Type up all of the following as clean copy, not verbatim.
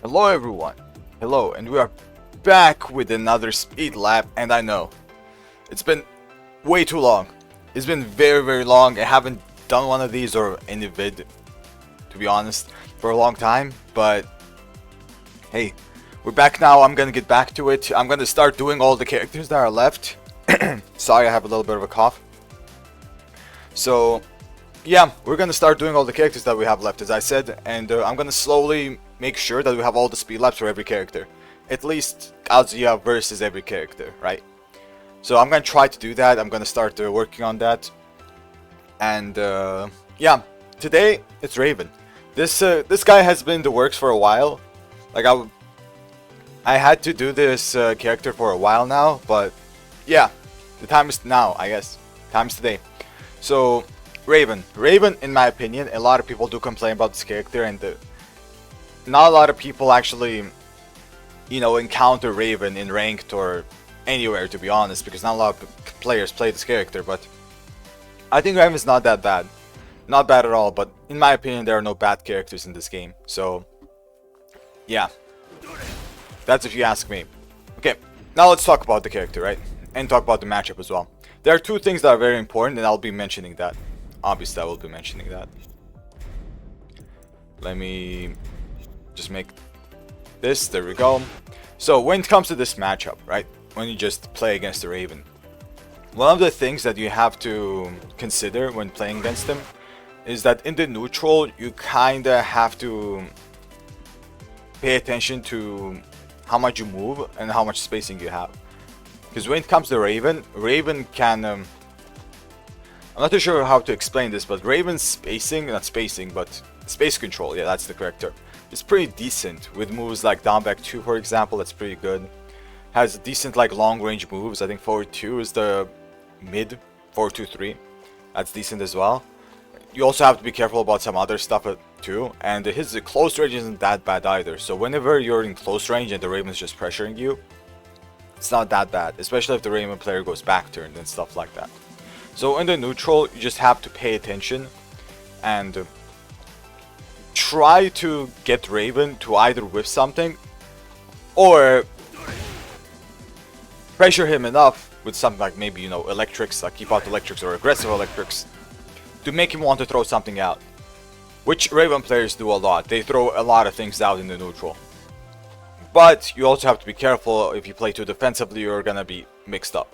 Hello everyone, hello, and we are back with another speed lap. And I know it's been way too long. It's been very long. I haven't done one of these or any vid, to be honest, for a long time. But hey, we're back now. I'm gonna get back to it. I'm gonna start doing all the characters that are left. Sorry, I have a little bit of a cough. So yeah, we're gonna start doing all the characters that we have left, as I said, and I'm gonna slowly make sure that we have all the speed laps for every character. At least Kazuya versus every character, right? So I'm gonna try to do that. I'm gonna start working on that. And yeah, today it's Raven. This guy has been in the works for a while. Like I had to do this character for a while now, but yeah, the time is now, I guess. Time's today. So Raven, in my opinion, a lot of people do complain about this character, and not a lot of people actually, you know, encounter Raven in ranked or anywhere, to be honest, because not a lot of players play this character. But I think Raven's not that bad, not bad at all. But in my opinion, there are no bad characters in this game. So yeah, that's if you ask me. Okay, now let's talk about the character, right? And talk about the matchup as well. There are two things that are very important, and I'll be mentioning that. Obviously, I will be mentioning that. Let me just make this. There we go. So when it comes to this matchup, right? When you just play against the Raven, one of the things that you have to consider when playing against him is that in the neutral, you kinda have to pay attention to how much you move and how much spacing you have. Because when it comes to Raven can I'm not too sure how to explain this, but Raven's spacing, not spacing, but space control, yeah, that's the correct term, it's pretty decent with moves like down back 2, for example. That's pretty good. Has decent like long range moves. I think forward 2 is the mid, 4-2-3. That's decent as well. You also have to be careful about some other stuff too, and his close range isn't that bad either. So whenever you're in close range and the Raven's just pressuring you, it's not that bad, especially if the Raven player goes back turned and stuff like that. So in the neutral, you just have to pay attention and try to get Raven to either whiff something or pressure him enough with something like maybe, you know, electrics, like keep out electrics or aggressive electrics, to make him want to throw something out. Which Raven players do a lot. They throw a lot of things out in the neutral. But you also have to be careful. If you play too defensively, you're gonna be mixed up.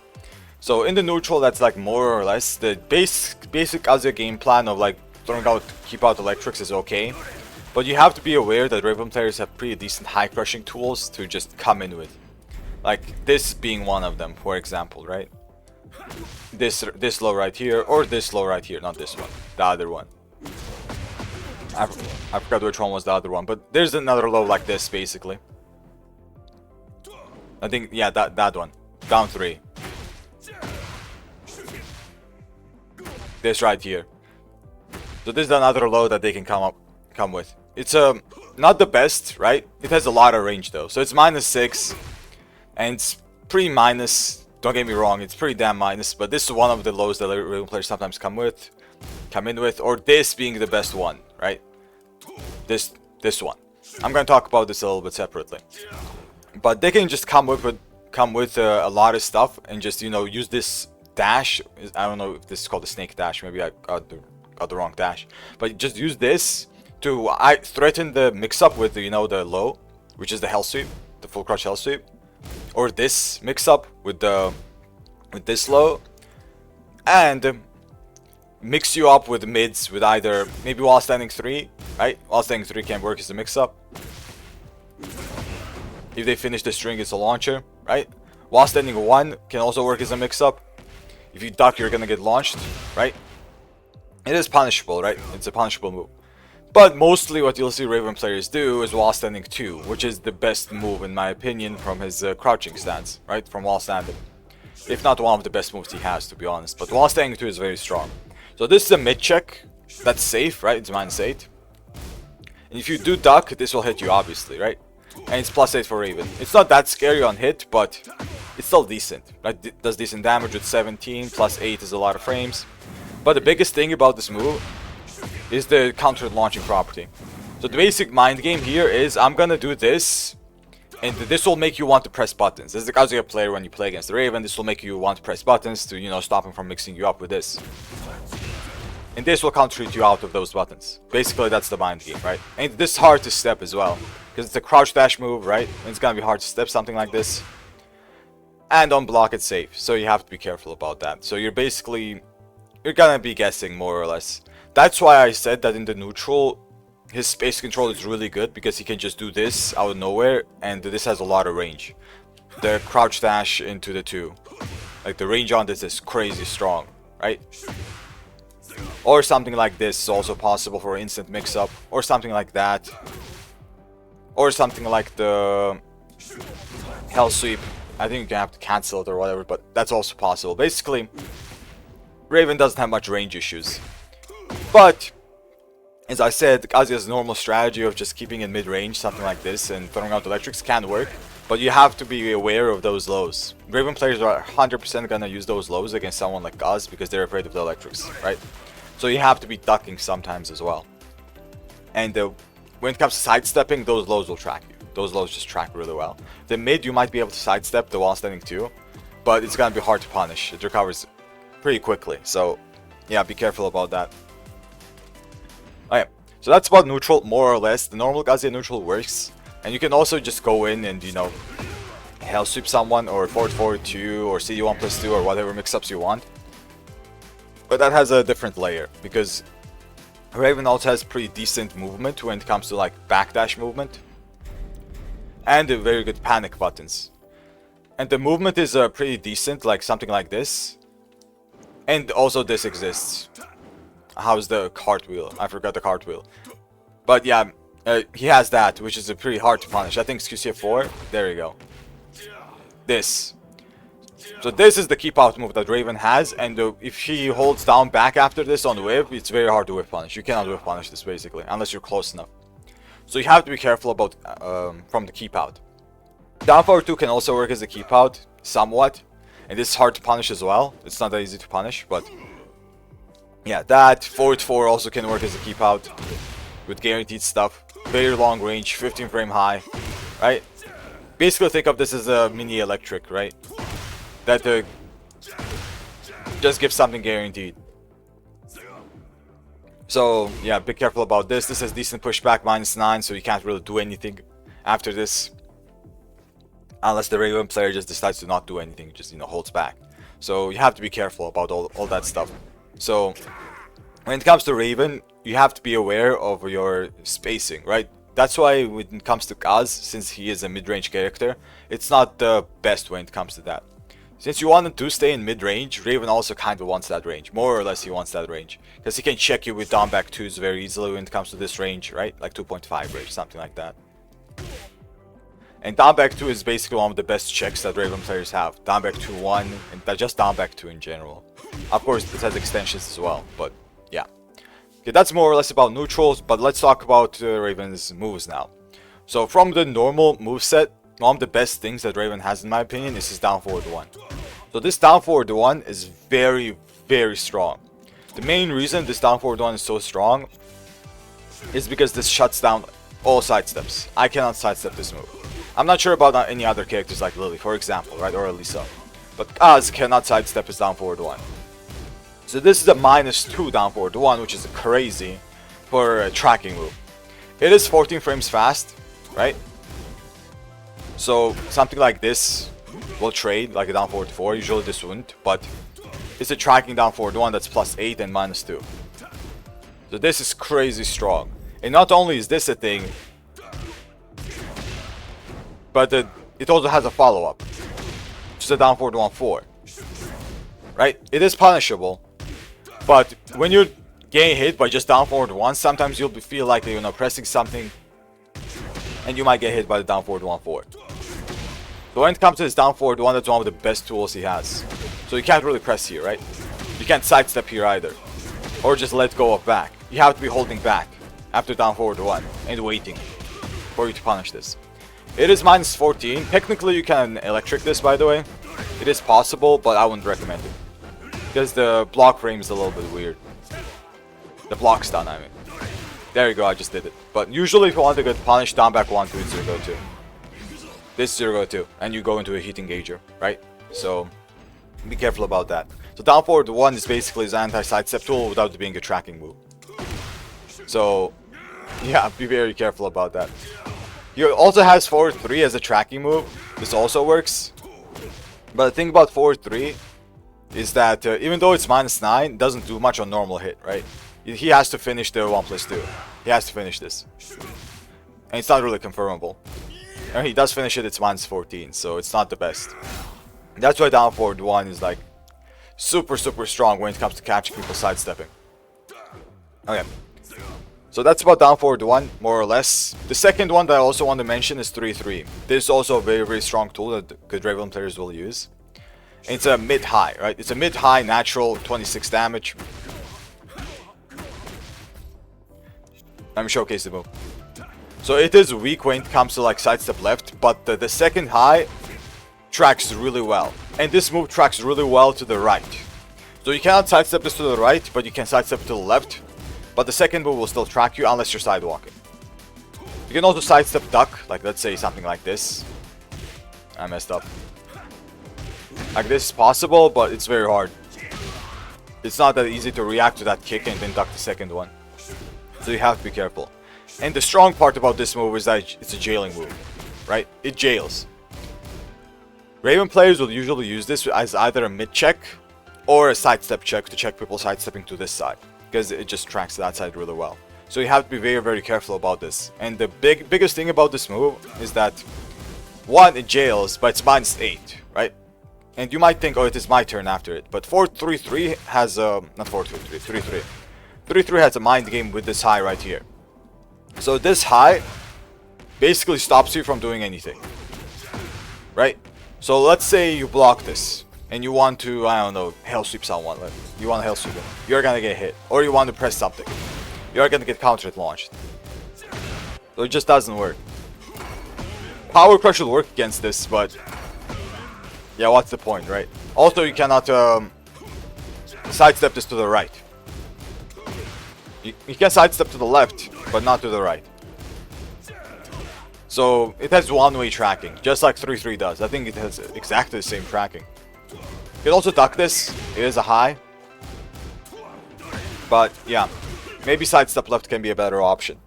So in the neutral, that's like more or less the basic Kazuya game plan of like throwing out, keep out electrics is okay. But you have to be aware that Raven players have pretty decent high crushing tools to just come in with. Like this being one of them, for example, right? This low right here, or this low right here, not this one, the other one. I forgot which one was the other one, but there's another low like this basically. I think, yeah, that one. Down 3. This right here. So this is another low that they can come with. It's not the best, right? It has a lot of range though. So it's -6, and it's pretty minus. Don't get me wrong, it's pretty damn minus. But this is one of the lows that Raven players sometimes come in with, or this being the best one, right? This one. I'm gonna talk about this a little bit separately. But they can just come with a lot of stuff and just, you know, use this dash. I don't know if this is called the snake dash. Maybe I got the wrong dash. But just use this to threaten the mix-up with the, you know, the low, which is the hell sweep, the full crush hell sweep, or this mix-up with this low, and mix you up with mids with either maybe while standing 3, right? While standing 3 can work as a mix-up. If they finish the string, it's a launcher, right? While standing 1 can also work as a mix-up. If you duck, you're gonna get launched, right? It is punishable, right? It's a punishable move. But mostly what you'll see Raven players do is while standing 2, which is the best move in my opinion from his crouching stance, right? From while standing. If not one of the best moves he has, to be honest. But while standing 2 is very strong. So this is a mid check. That's safe, right? It's -8. And if you do duck, this will hit you obviously, right? And it's +8 for Raven. It's not that scary on hit, but it's still decent. Right? It does decent damage with 17, +8 is a lot of frames. But the biggest thing about this move is the counter launching property. So the basic mind game here is I'm gonna do this, and this will make you want to press buttons. This is the Kazuya player when you play against the Raven. This will make you want to press buttons to, you know, stop him from mixing you up with this. And this will counter you out of those buttons. Basically, that's the mind game, right? And this is hard to step as well, because it's a crouch dash move, right? And it's gonna be hard to step something like this. And on block, it's safe, so you have to be careful about that. So you're gonna be guessing more or less. That's why I said that in the neutral, his space control is really good, because he can just do this out of nowhere, and this has a lot of range. The crouch dash into the 2. Like, the range on this is crazy strong, right? Or something like this is also possible for instant mix-up, or something like that. Or something like the Hell Sweep. I think you're gonna have to cancel it or whatever, but that's also possible. Basically, Raven doesn't have much range issues. But as I said, Kazuya's normal strategy of just keeping in mid-range, something like this, and throwing out electrics can work, but you have to be aware of those lows. Raven players are 100% gonna use those lows against someone like us because they're afraid of the electrics, right? So you have to be ducking sometimes as well. And when it comes to sidestepping, those lows will track you. Those lows just track really well. The mid, you might be able to sidestep the wall standing too, but it's gonna be hard to punish. It recovers pretty quickly, so yeah, be careful about that. Okay, so that's about neutral, more or less. The normal Kazuya neutral works, and you can also just go in and, you know, hell sweep someone, or forward 2, or CD1+2, or whatever mix-ups you want. But that has a different layer, because Raven also has pretty decent movement when it comes to, like, backdash movement, and very good panic buttons. And the movement is pretty decent, like something like this. And also this exists. How's the cartwheel? I forgot the cartwheel. But yeah, he has that, which is pretty hard to punish. I think it's QCF4. There you go. This. So this is the keep out move that Raven has, and if he holds down back after this on whip, it's very hard to whip punish. You cannot whip punish this basically, unless you're close enough. So you have to be careful about from the keep out. Down forward 2 can also work as a keep out, somewhat. And this is hard to punish as well. It's not that easy to punish, but yeah, that forward 4 also can work as a keep out with guaranteed stuff. Very long range, 15 frame high, right? Basically think of this as a mini electric, right? That just gives something guaranteed. So yeah, be careful about this. This has decent pushback, -9, so you can't really do anything after this. Unless the Raven player just decides to not do anything, just, you know, holds back. So you have to be careful about all that stuff. So when it comes to Raven, you have to be aware of your spacing, right? That's why when it comes to Kaz, since he is a mid-range character, it's not the best when it comes to that. Since you want him to stay in mid-range, Raven also kind of wants that range. More or less he wants that range. Because he can check you with down back 2s very easily when it comes to this range, right? Like 2.5 range, something like that. And down back 2 is basically one of the best checks that Raven players have. Down back 2-1, and just down back 2 in general. Of course, this has extensions as well, but yeah. Okay, that's more or less about neutrals, but let's talk about Raven's moves now. So from the normal moveset, one of the best things that Raven has, in my opinion, is his down forward 1. So this down forward 1 is very, very strong. The main reason this down forward 1 is so strong is because this shuts down all sidesteps. I cannot sidestep this move. I'm not sure about any other characters like Lily, for example, right, or Elisa. But Kaz cannot sidestep his down forward 1. So this is a -2 down forward 1, which is crazy for a tracking move. It is 14 frames fast, right? So something like this will trade like a down forward 4. Usually this wouldn't, but it's a tracking down forward 1 that's +8 and -2. So this is crazy strong. And not only is this a thing, but it also has a follow-up, which is a down forward 1-4. Right? It is punishable, but when you're getting hit by just down forward 1, sometimes you'll feel like you're, you know, pressing something, and you might get hit by the down forward 1-4. So when it comes to his down forward 1, that's one of the best tools he has. So you can't really press here, right? You can't sidestep here either, or just let go of back. You have to be holding back after down forward 1 and waiting for you to punish this. It is -14. Technically you can electric this, by the way. It is possible, but I wouldn't recommend it. Because the block frame is a little bit weird. The block stun, I mean. There you go, I just did it. But usually if you want to get punished, down back 1, 2, 0, 2. This 0, 2. And you go into a heat engager, right? So, be careful about that. So down forward 1 is basically his anti-sidestep tool without being a tracking move. So, yeah, be very careful about that. He also has forward 3 as a tracking move. This also works. But the thing about forward 3 is that even though it's -9, it doesn't do much on normal hit, right? He has to finish the 1+2. He has to finish this. And it's not really confirmable. And he does finish it, it's -14, so it's not the best. That's why down forward 1 is like super strong when it comes to catching people sidestepping. Okay. So that's about down forward 1, more or less. The second one that I also want to mention is 3-3. This is also a very strong tool that good Raven players will use. And it's a mid-high, right? It's a mid-high natural 26 damage. Let me showcase the move. So it is weak when it comes to like sidestep left, but the second high tracks really well. And this move tracks really well to the right. So you cannot sidestep this to the right, but you can sidestep to the left. But the second move will still track you unless you're sidewalking. You can also sidestep duck, like let's say something like this. I messed up. Like this is possible, but it's very hard. It's not that easy to react to that kick and then duck the second one. So you have to be careful. And the strong part about this move is that it's a jailing move, right? It jails. Raven players will usually use this as either a mid check or a sidestep check to check people sidestepping to this side, because it just tracks that side really well. So you have to be very careful about this. And the biggest thing about this move is that 1, it jails, but it's -8, right? And you might think, oh, it is my turn after it. But 4-3-3 has not 4-3-3, 3-3. 3-3 has a mind game with this high right here. So this high basically stops you from doing anything, right? So let's say you block this and you want to, I don't know, hell sweep someone. Like, you want to hell sweep him. You're gonna get hit. Or you want to press something. You're gonna get countered launched. So it just doesn't work. Power Crush will work against this, but yeah, what's the point, right? Also, you cannot sidestep this to the right. You can sidestep to the left, but not to the right. So it has one-way tracking, just like 3-3 does. I think it has exactly the same tracking. You can also duck this. It is a high. But yeah, maybe sidestep left can be a better option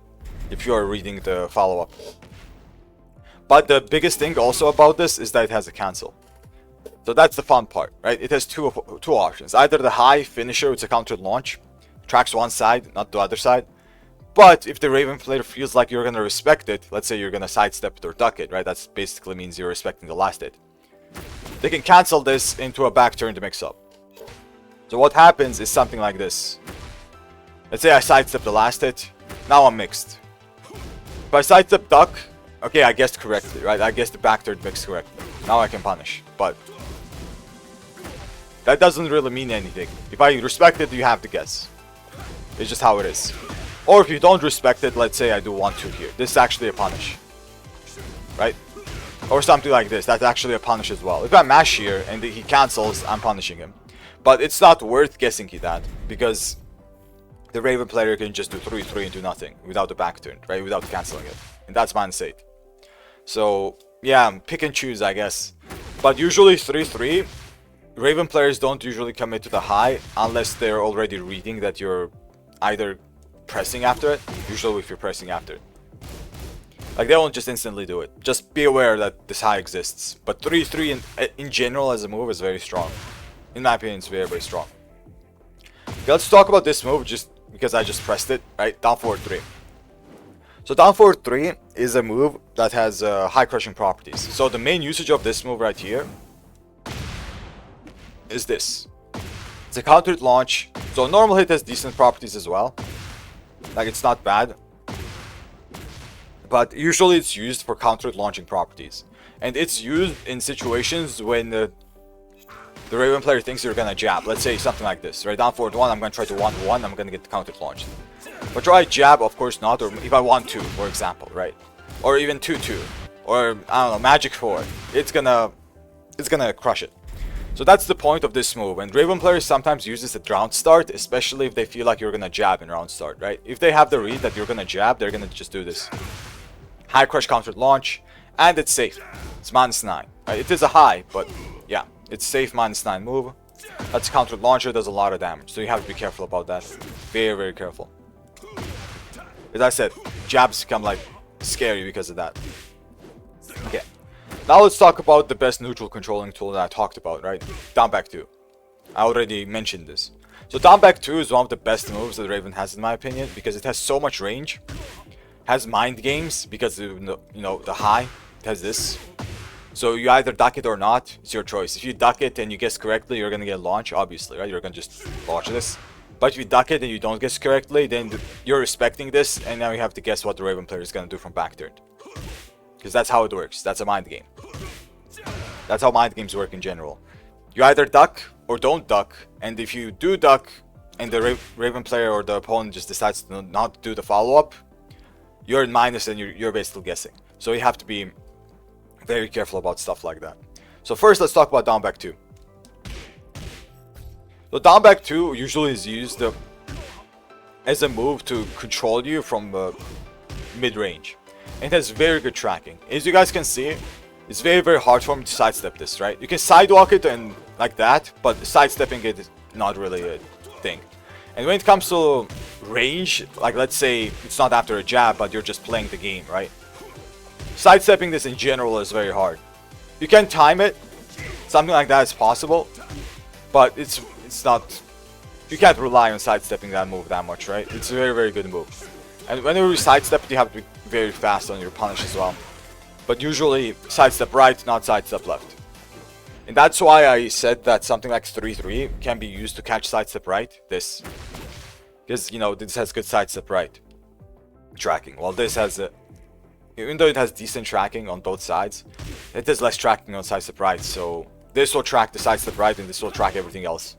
if you are reading the follow-up. But the biggest thing also about this is that it has a cancel. So that's the fun part, right? It has two options. Either the high finisher, it's a countered launch, tracks one side, not the other side. But if the Raven player feels like you're gonna respect it, let's say you're gonna sidestep it or duck it, right? That basically means you're respecting the last hit. They can cancel this into a back turn to mix up. So what happens is something like this. Let's say I sidestep the last hit, now I'm mixed. If I sidestep duck, okay, I guessed correctly, right? I guessed the back turn mixed correctly. Now I can punish, but that doesn't really mean anything. If I respect it, you have to guess. It's just how it is. Or if you don't respect it, let's say I do 1-2 here. This is actually a punish. Right? Or something like this. That's actually a punish as well. If I mash here and he cancels, I'm punishing him. But it's not worth guessing that, because the Raven player can just do 3-3 and do nothing without the back turn, right? Without canceling it. And that's -8. So, yeah, pick and choose, I guess. But usually 3-3, Raven players don't usually commit to the high unless they're already reading that you're either pressing after it, usually if you're pressing after it. Like, they won't just instantly do it. Just be aware that this high exists. But 3-3 in general as a move is very strong. In my opinion, it's very strong. Okay, let's talk about this move just because I just pressed it, right? Down forward 3. So down forward 3 is a move that has high crushing properties. So the main usage of this move right here is this. It's a countered launch. So normal hit has decent properties as well. Like, it's not bad. But usually it's used for countered launching properties. And it's used in situations when the Raven player thinks you're gonna jab. Let's say something like this, right? Down forward 1, I'm gonna try to 1-1, I'm gonna get countered launched. But try jab, of course not, or if I want to, for example, right? Or even 2-2, or I don't know, magic 4. It's gonna crush it. So that's the point of this move, and Raven players sometimes use this at round start, especially if they feel like you're gonna jab in round start, right? If they have the read that you're gonna jab, they're gonna just do this. High crush countered launch, and it's safe. It's -9. Right? It is a high, but yeah, it's safe -9 move. That's countered launcher, does a lot of damage, so you have to be careful about that. Very, very careful. As I said, jabs become like scary because of that. Okay. Now let's talk about the best neutral controlling tool that I talked about, right? Down back 2. I already mentioned this. So down back 2 is one of the best moves that Raven has in my opinion, because it has so much range. Has mind games because of, you know, the high. It has this. So you either duck it or not, it's your choice. If you duck it and you guess correctly, you're gonna get launch, obviously, right? You're gonna just launch this. But if you duck it and you don't guess correctly, then you're respecting this, and now you have to guess what the Raven player is gonna do from back turn. Because that's how it works. That's a mind game. That's how mind games work in general. You either duck or don't duck, and if you do duck and the Raven player or the opponent just decides to not do the follow-up, you're in minus and you're basically guessing. So you have to be very careful about stuff like that. So first let's talk about down back 2. So down back 2 usually is used as a move to control you from mid-range. It has very good tracking. As you guys can see, it's very, very hard for me to sidestep this, right? You can sidewalk it and like that, but sidestepping it is not really a thing. And when it comes to range, like let's say it's not after a jab, but you're just playing the game, right? Sidestepping this in general is very hard. You can time it, something like that is possible, but it's not, you can't rely on sidestepping that move that much, right? It's a very, very good move. And whenever you sidestep it, you have to be very fast on your punish as well. But usually sidestep right, not sidestep left. And that's why I said that something like 3-3 can be used to catch sidestep right, this. Because, you know, this has good sidestep right tracking, while this has a, even though it has decent tracking on both sides, it has less tracking on sidestep right, so this will track the sidestep right and this will track everything else.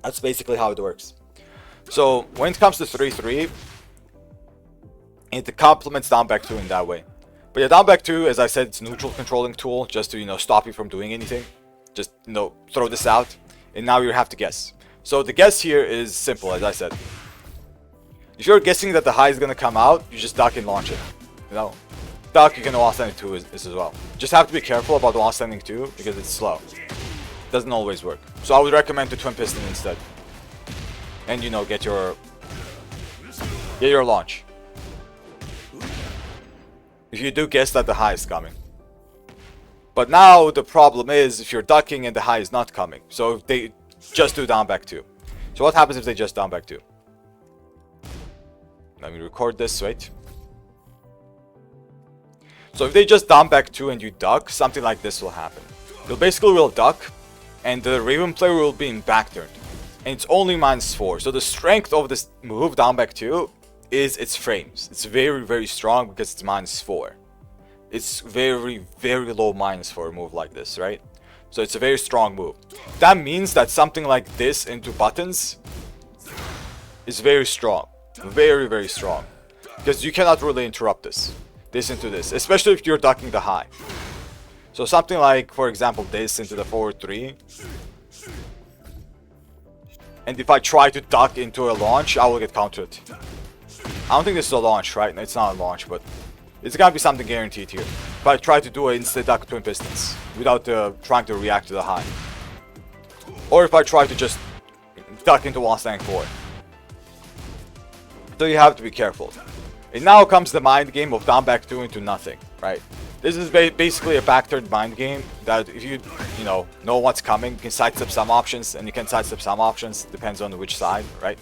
That's basically how it works. So when it comes to 3-3, it complements down back 2 in that way. But yeah, down back 2, as I said, it's a neutral controlling tool just to, you know, stop you from doing anything. Just, you know, throw this out, and now you have to guess. So the guess here is simple, as I said. If you're guessing that the high is gonna come out, you just duck and launch it. You know, duck, you can wall standing 2 as well. Just have to be careful about wall standing 2 because it's slow. Doesn't always work. So I would recommend to twin piston instead. And, you know, get your launch. If you do guess that the high is coming. But now the problem is if you're ducking and the high is not coming. So if they just do down back 2. So what happens if they just down back 2? Let me record this, wait. So if they just down back 2 and you duck, something like this will happen. You'll basically will duck, and the Raven player will be in back turn. And it's only -4. So the strength of this move, down back 2, is its frames. It's very, very strong because it's -4. It's very, very low minus for a move like this, right? So it's a very strong move. That means that something like this into buttons is very strong. Very, very strong. Because you cannot really interrupt this. This into this. Especially if you're ducking the high. So something like, for example, this into the forward 3. And if I try to duck into a launch, I will get countered. I don't think this is a launch, right? It's not a launch, but it's gonna be something guaranteed here. If I try to do an instant duck twin pistons without trying to react to the high. Or if I try to just duck into wall standing 4. So you have to be careful. And now comes the mind game of down back 2 into nothing, right? This is basically a back-turned mind game that if you know what's coming, you can sidestep some options and you can sidestep some options, depends on which side, right?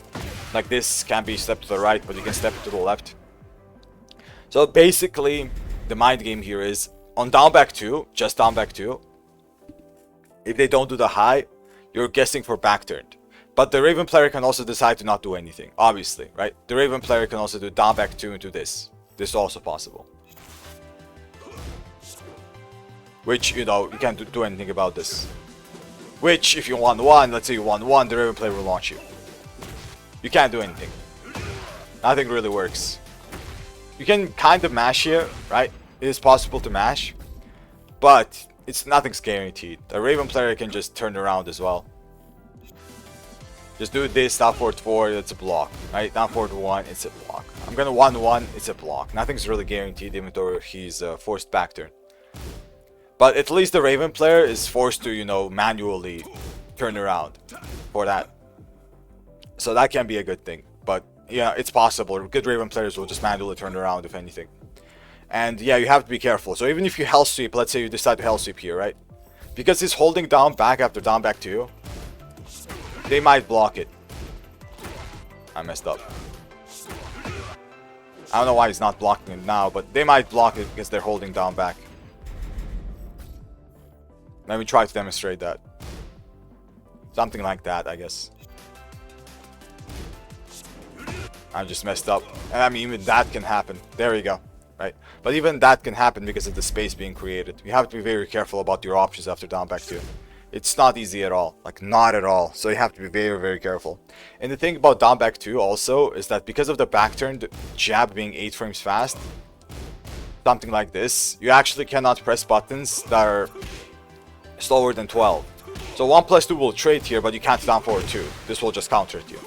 Like this can be step to the right, but you can step to the left. So basically, the mind game here is on down back 2, just down back 2. If they don't do the high, you're guessing for back turned. But the Raven player can also decide to not do anything, obviously, right? The Raven player can also do down back 2 into this. This is also possible. Which, you know, you can't do anything about this. Which, if you won 1, let's say you won 1, the Raven player will launch you. You can't do anything. Nothing really works. You can kind of mash here, right? It is possible to mash. But nothing's guaranteed. A Raven player can just turn around as well. Just do this, down forward 4, it's a block, right? Down forward 1, it's a block. I'm gonna 1-1, it's a block. Nothing's really guaranteed, even though he's forced back turn. But at least the Raven player is forced to, you know, manually turn around for that. So that can be a good thing. But yeah, it's possible. Good Raven players will just manually turn around, if anything. And yeah, you have to be careful. So even if you hell sweep, let's say you decide to hell sweep here, right? Because he's holding down back after down back 2, they might block it. I messed up. I don't know why he's not blocking it now, but they might block it because they're holding down back. Let me try to demonstrate that. Something like that, I guess. I just messed up. And I mean, even that can happen. There you go. Right? But even that can happen because of the space being created. You have to be very careful about your options after down back 2. It's not easy at all. Like, not at all. So you have to be very, very careful. And the thing about down back 2 also is that because of the back turned jab being 8 frames fast, something like this, you actually cannot press buttons that are slower than 12. So 1+2 will trade here, but you can't down forward 2. This will just counter it you.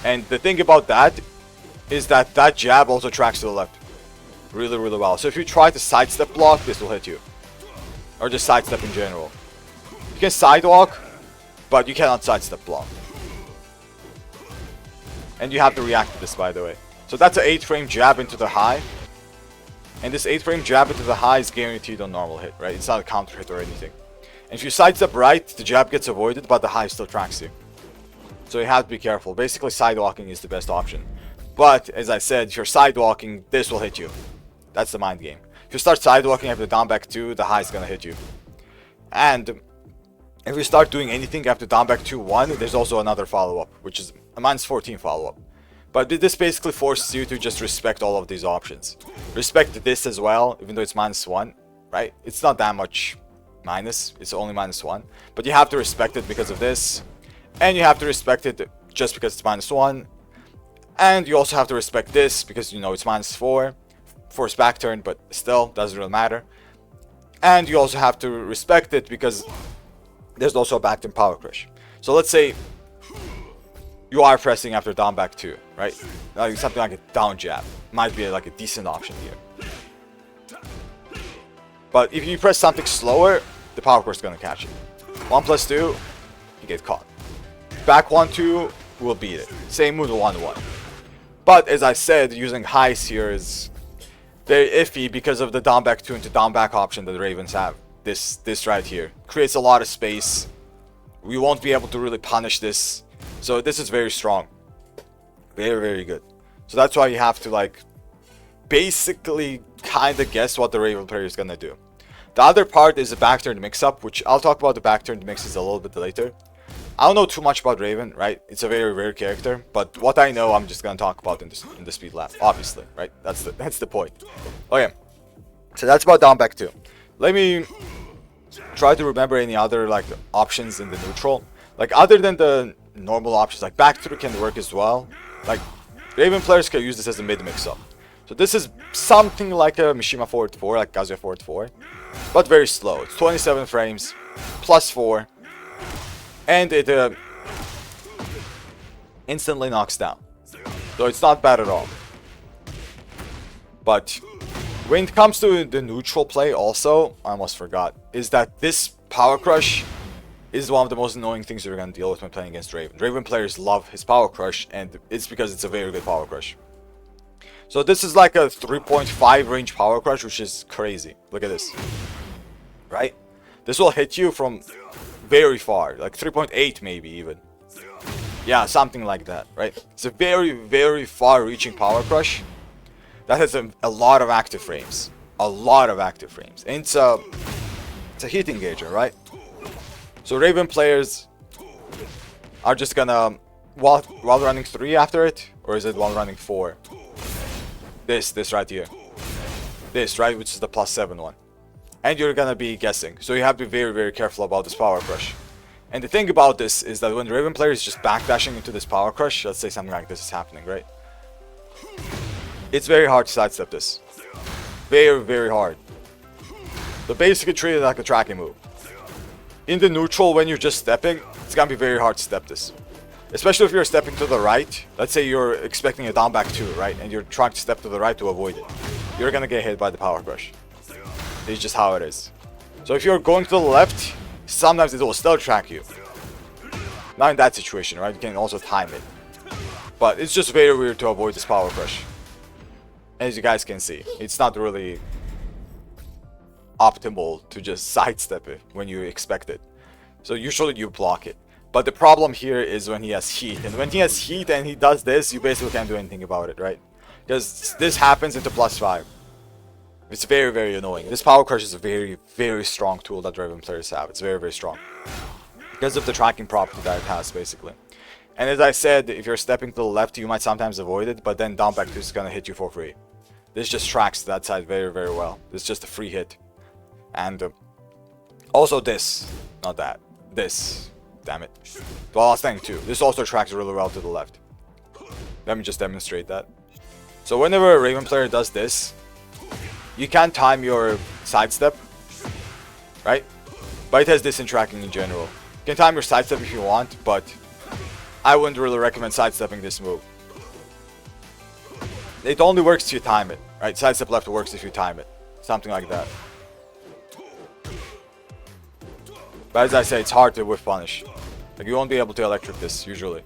And the thing about that is that that jab also tracks to the left really, really well. So if you try to sidestep block, this will hit you. Or just sidestep in general. You can sidewalk, but you cannot sidestep block. And you have to react to this, by the way. So that's an 8 frame jab into the high. And this 8 frame jab into the high is guaranteed on normal hit, right? It's not a counter hit or anything. And if you sidestep right, the jab gets avoided, but the high still tracks you. So you have to be careful. Basically, sidewalking is the best option. But, as I said, if you're sidewalking, this will hit you. That's the mind game. If you start sidewalking after down back 2, the high is gonna hit you. And if you start doing anything after down back 2-1, there's also another follow-up, which is a -14 follow-up. But this basically forces you to just respect all of these options. Respect this as well, even though it's -1, right? It's not that much minus, it's only -1. But you have to respect it because of this. And you have to respect it just because it's -1. And you also have to respect this because, you know, it's -4. Force back turn, but still, doesn't really matter. And you also have to respect it because there's also a back turn power crush. So let's say you are pressing after down back 2, right? Like something like a down jab. Might be like a decent option here. But if you press something slower, the power crush is going to catch it. 1+2, you get caught. Back 1-2 will beat it. Same with 1-1. But as I said, using highs here is very iffy because of the down back 2 into down back option that the Ravens have. This right here creates a lot of space. We won't be able to really punish this. So this is very strong. Very, very good. So that's why you have to like basically kind of guess what the Raven player is going to do. The other part is the back turn mix-up, which I'll talk about the back turn mixes a little bit later. I don't know too much about Raven, right? It's a very rare character, but what I know, I'm just gonna talk about in the speed lab, obviously, right? That's the point. Okay, so that's about down back 2. Let me try to remember any other like options in the neutral, like other than the normal options, like back 3 can work as well. Like Raven players can use this as a mid mix-up. So this is something like a Mishima forward 4, like Kazuya forward 4, but very slow. It's 27 frames, +4. And it instantly knocks down. So it's not bad at all. But when it comes to the neutral play also, I almost forgot, is that this power crush is one of the most annoying things you're going to deal with when playing against Raven. Raven players love his power crush, and it's because it's a very good power crush. So this is like a 3.5 range power crush, which is crazy. Look at this. Right? This will hit you from very far, like 3.8 maybe even. Yeah, something like that, right? It's a very, very far-reaching power crush that has a lot of active frames. A lot of active frames. And it's a heat engager, right? So Raven players are just gonna while running 3 after it, or is it while running 4? This right here. This, right, which is the +7 one. And you're gonna be guessing. So you have to be very, very careful about this power crush. And the thing about this is that when the Raven player is just backdashing into this power crush, let's say something like this is happening, right? It's very hard to sidestep this. Very, very hard. So basically treat it like a tracking move. In the neutral, when you're just stepping, it's gonna be very hard to step this. Especially if you're stepping to the right. Let's say you're expecting a down back 2, right? And you're trying to step to the right to avoid it. You're gonna get hit by the power crush. It's just how it is. So if you're going to the left, sometimes it will still track you. Not in that situation, right? You can also time it. But it's just very weird to avoid this power crush. As you guys can see, it's not really optimal to just sidestep it when you expect it. So usually you block it. But the problem here is when he has heat. And when he has heat and he does this, you basically can't do anything about it, right? Because this happens into +5. It's very, very annoying. This power crush is a very, very strong tool that Raven players have. It's very, very strong. Because of the tracking property that it has, basically. And as I said, if you're stepping to the left, you might sometimes avoid it, but then down back 2 is gonna hit you for free. This just tracks that side very, very well. It's just a free hit. And also this, not that. This. Damn it. The last thing too. This also tracks really well to the left. Let me just demonstrate that. So whenever a Raven player does this, you can time your sidestep, right? But it has this in tracking in general. You can time your sidestep if you want, but I wouldn't really recommend sidestepping this move. It only works if you time it, right? Sidestep left works if you time it. Something like that. But as I say, it's hard to whiff punish. Like, you won't be able to electric this, usually.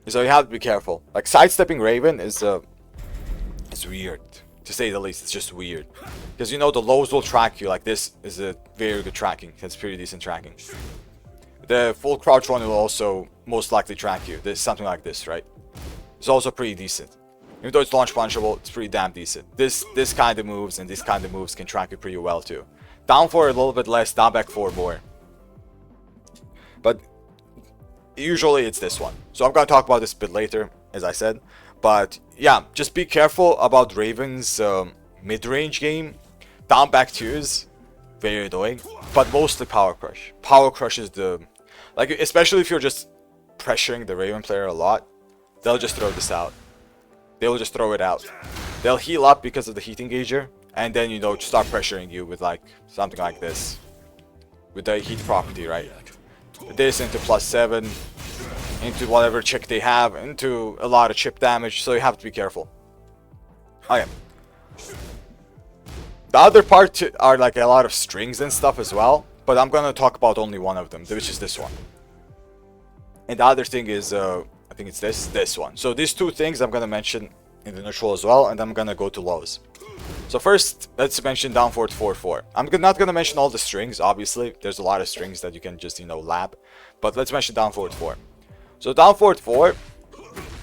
So you have to be careful. Like, sidestepping Raven is, it's weird. To say the least, it's just weird. Because, you know, the lows will track you. Like, this is a very good tracking. It's pretty decent tracking. The full crouch run will also most likely track you. There's something like this, right? It's also pretty decent. Even though it's launch punchable, it's pretty damn decent. This kind of moves and this kind of moves can track you pretty well, too. Down 4 a little bit less, down back 4 more. But usually it's this one. So I'm going to talk about this a bit later, as I said. But yeah, just be careful about Raven's mid-range game. Down back 2s, very annoying. But mostly Power Crush. Power Crush is the... Like, especially if you're just pressuring the Raven player a lot, they'll just throw this out. They'll just throw it out. They'll heal up because of the heat engager. And then, you know, start pressuring you with, like, something like this. With the heat property, right? This into +7. Into whatever chick they have. Into a lot of chip damage. So you have to be careful. Okay. The other part are, like, a lot of strings and stuff as well. But I'm gonna talk about only one of them, which is this one. And the other thing is, I think it's this one. So these two things I'm gonna mention in the neutral as well. And I'm gonna go to lows. So first, let's mention down forward 4-4. I'm not going to mention all the strings, obviously. There's a lot of strings that you can just, you know, lab. But let's mention down forward 4. So down forward 4,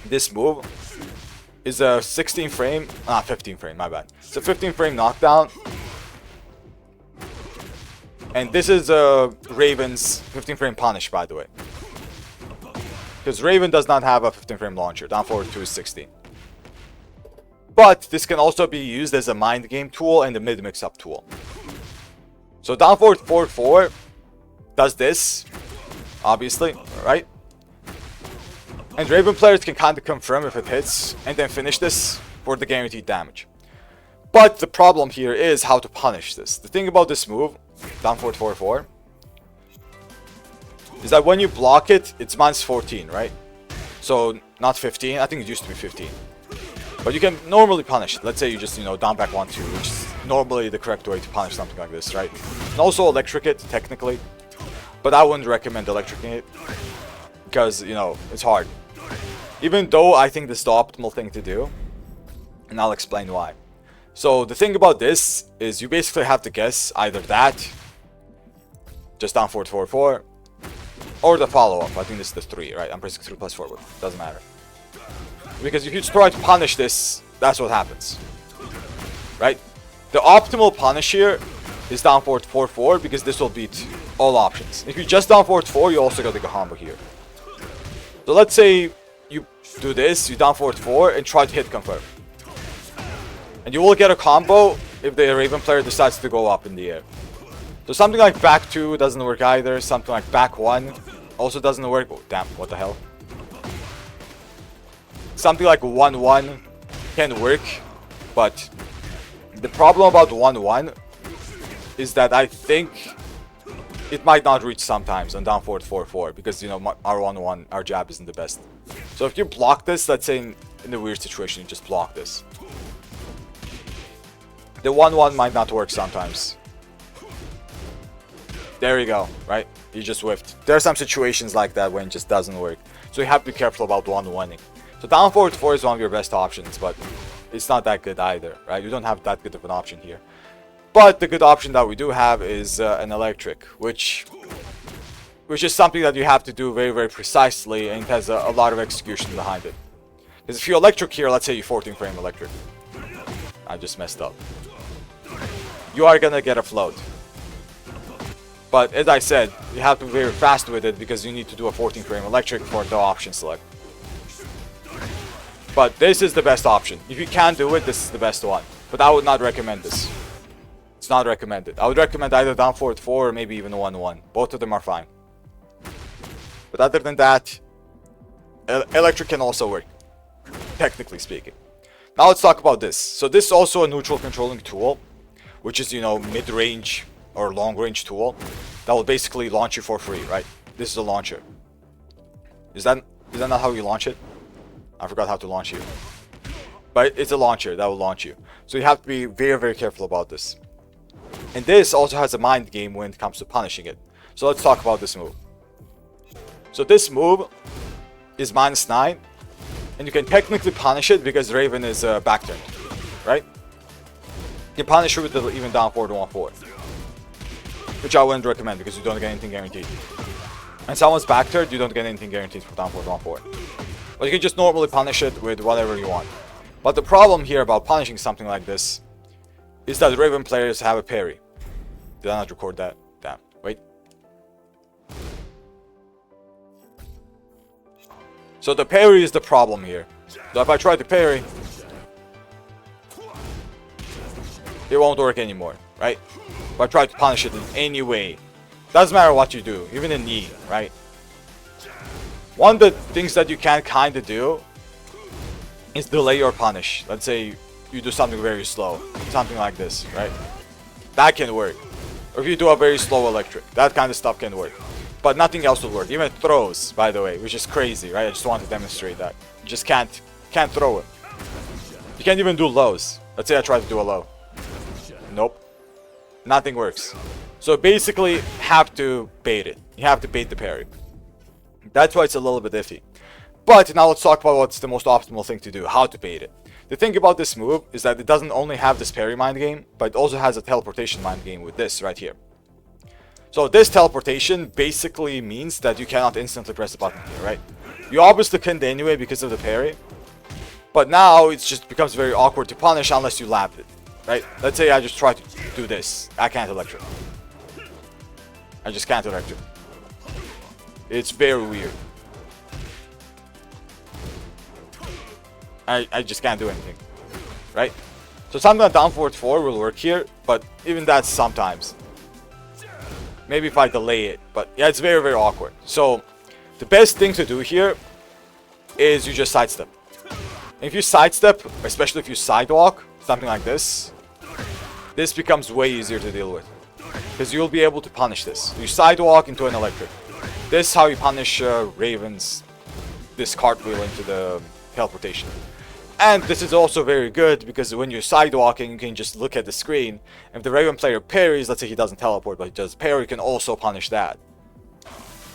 this move is a 15 frame, my bad. It's a 15 frame knockdown. And this is Raven's 15 frame punish, by the way. Because Raven does not have a 15 frame launcher. Down forward 2 is 16. But this can also be used as a mind game tool and a mid mix-up tool. So down forward 4-4 does this, obviously, right? And Raven players can kind of confirm if it hits and then finish this for the guaranteed damage. But the problem here is how to punish this. The thing about this move, down forward 4-4, is that when you block it, it's -14, right? So not 15, I think it used to be 15. But you can normally punish it. Let's say you just, you know, down back 1-2, which is normally the correct way to punish something like this, right? And also electric it, technically. But I wouldn't recommend electriking it. Because, you know, it's hard. Even though I think this is the optimal thing to do. And I'll explain why. So the thing about this is you basically have to guess either that, just down forward 4-4, or the follow-up. I think this is the 3, right? I'm pressing 3 +4, but doesn't matter. Because if you try to punish this, that's what happens. Right? The optimal punish here is down forward 4-4 because this will beat all options. If you just down forward 4, you also got a combo here. So let's say you do this, you down forward 4 and try to hit confirm. And you will get a combo if the Raven player decides to go up in the air. So something like back 2 doesn't work either. Something like back 1 also doesn't work. Oh, damn, what the hell? Something like 1-1 can work, but the problem about 1-1 is that I think it might not reach sometimes on down forward 4-4 because, you know, our 1-1, our jab isn't the best. So if you block this, let's say in the weird situation, you just block this. The 1-1 might not work sometimes. There you go, right? You just whiffed. There are some situations like that when it just doesn't work. So you have to be careful about 1-1ing. So down forward 4 is one of your best options, but it's not that good either, right? You don't have that good of an option here. But the good option that we do have is an electric, which is something that you have to do very, very precisely, and it has a lot of execution behind it. Because if you electric here, let's say you 14 frame electric. I just messed up. You are gonna get a float. But as I said, you have to be very fast with it because you need to do a 14 frame electric for the option select. But this is the best option. If you can do it, this is the best one. But I would not recommend this. It's not recommended. I would recommend either down forward 4 or maybe even a 1-1. Both of them are fine. But other than that, electric can also work, technically speaking. Now let's talk about this. So this is also a neutral controlling tool, which is, you know, mid-range or long-range tool that will basically launch you for free, right? This is a launcher. Is that not how you launch it? I forgot how to launch you. But it's a launcher that will launch you. So you have to be very, very careful about this. And this also has a mind game when it comes to punishing it. So let's talk about this move. So this move is -9. And you can technically punish it because Raven is back turned, right? You can punish it with the even down forward 1-4. Which I wouldn't recommend because you don't get anything guaranteed. And someone's back turned, you don't get anything guaranteed for down forward 1-4. But you can just normally punish it with whatever you want. But the problem here about punishing something like this is that Raven players have a parry. Did I not record that? Damn. Wait. So the parry is the problem here. So if I try to parry, it won't work anymore, right? If I try to punish it in any way, doesn't matter what you do, even in knee, right? One of the things that you can kind of do is delay or punish. Let's say you do something very slow, something like this, right? That can work. Or if you do a very slow electric, that kind of stuff can work. But nothing else will work. Even throws, by the way, which is crazy, right? I just want to demonstrate that. You just can't throw it. You can't even do lows. Let's say I try to do a low. Nope. Nothing works. So basically, have to bait it. You have to bait the parry. That's why it's a little bit iffy. But now let's talk about what's the most optimal thing to do, how to bait it. The thing about this move is that it doesn't only have this parry mind game, but it also has a teleportation mind game with this right here. So this teleportation basically means that you cannot instantly press the button here, right? You obviously can't anyway because of the parry. But now it just becomes very awkward to punish unless you lap it, right? Let's say I just try to do this. I can't electric. I just can't electric. It's very weird. I just can't do anything, right? So something like down forward 4 will work here, but even that sometimes. Maybe if I delay it, but yeah, it's very, very awkward. So the best thing to do here is you just sidestep. And if you sidestep, especially if you sidewalk, something like this becomes way easier to deal with. Because you'll be able to punish this. You sidewalk into an electric. This is how you punish Raven's this cartwheel into the teleportation. And this is also very good because when you're sidewalking, you can just look at the screen. If the Raven player parries, let's say he doesn't teleport, but he does parry, you can also punish that.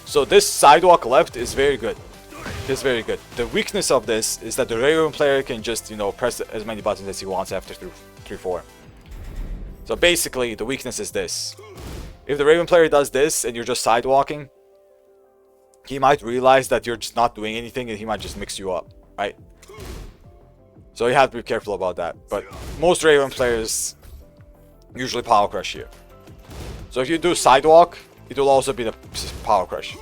So this sidewalk left is very good. It's very good. The weakness of this is that the Raven player can just, you know, press as many buttons as he wants after 3-4. So basically, the weakness is this. If the Raven player does this and you're just sidewalking, he might realize that you're just not doing anything and he might just mix you up, right? So you have to be careful about that. But most Raven players usually power crush here. So if you do sidewalk, it will also be the power crush.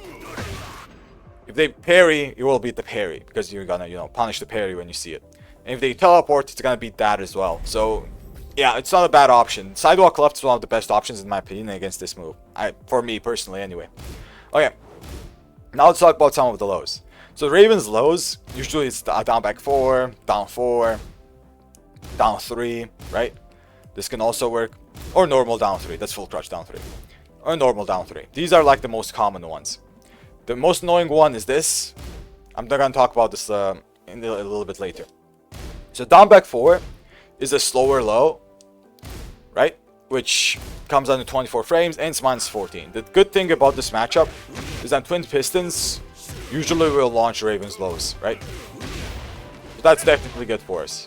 If they parry, it will beat the parry because you're gonna, you know, punish the parry when you see it. And if they teleport, it's gonna beat that as well. So yeah, it's not a bad option. Sidewalk left is one of the best options in my opinion against this move. For me personally, anyway. Okay. Now let's talk about some of the lows. So Raven's lows, usually it's down back 4, down 4, down 3, right? This can also work. Or normal down 3. That's full crouch down 3. Or normal down 3. These are like the most common ones. The most annoying one is this. I'm not going to talk about this a little bit later. So down back 4 is a slower low, right? Which comes under 24 frames and it's minus 14. The good thing about this matchup is that Twin Pistons usually will launch Raven's lows, right? So that's definitely good for us.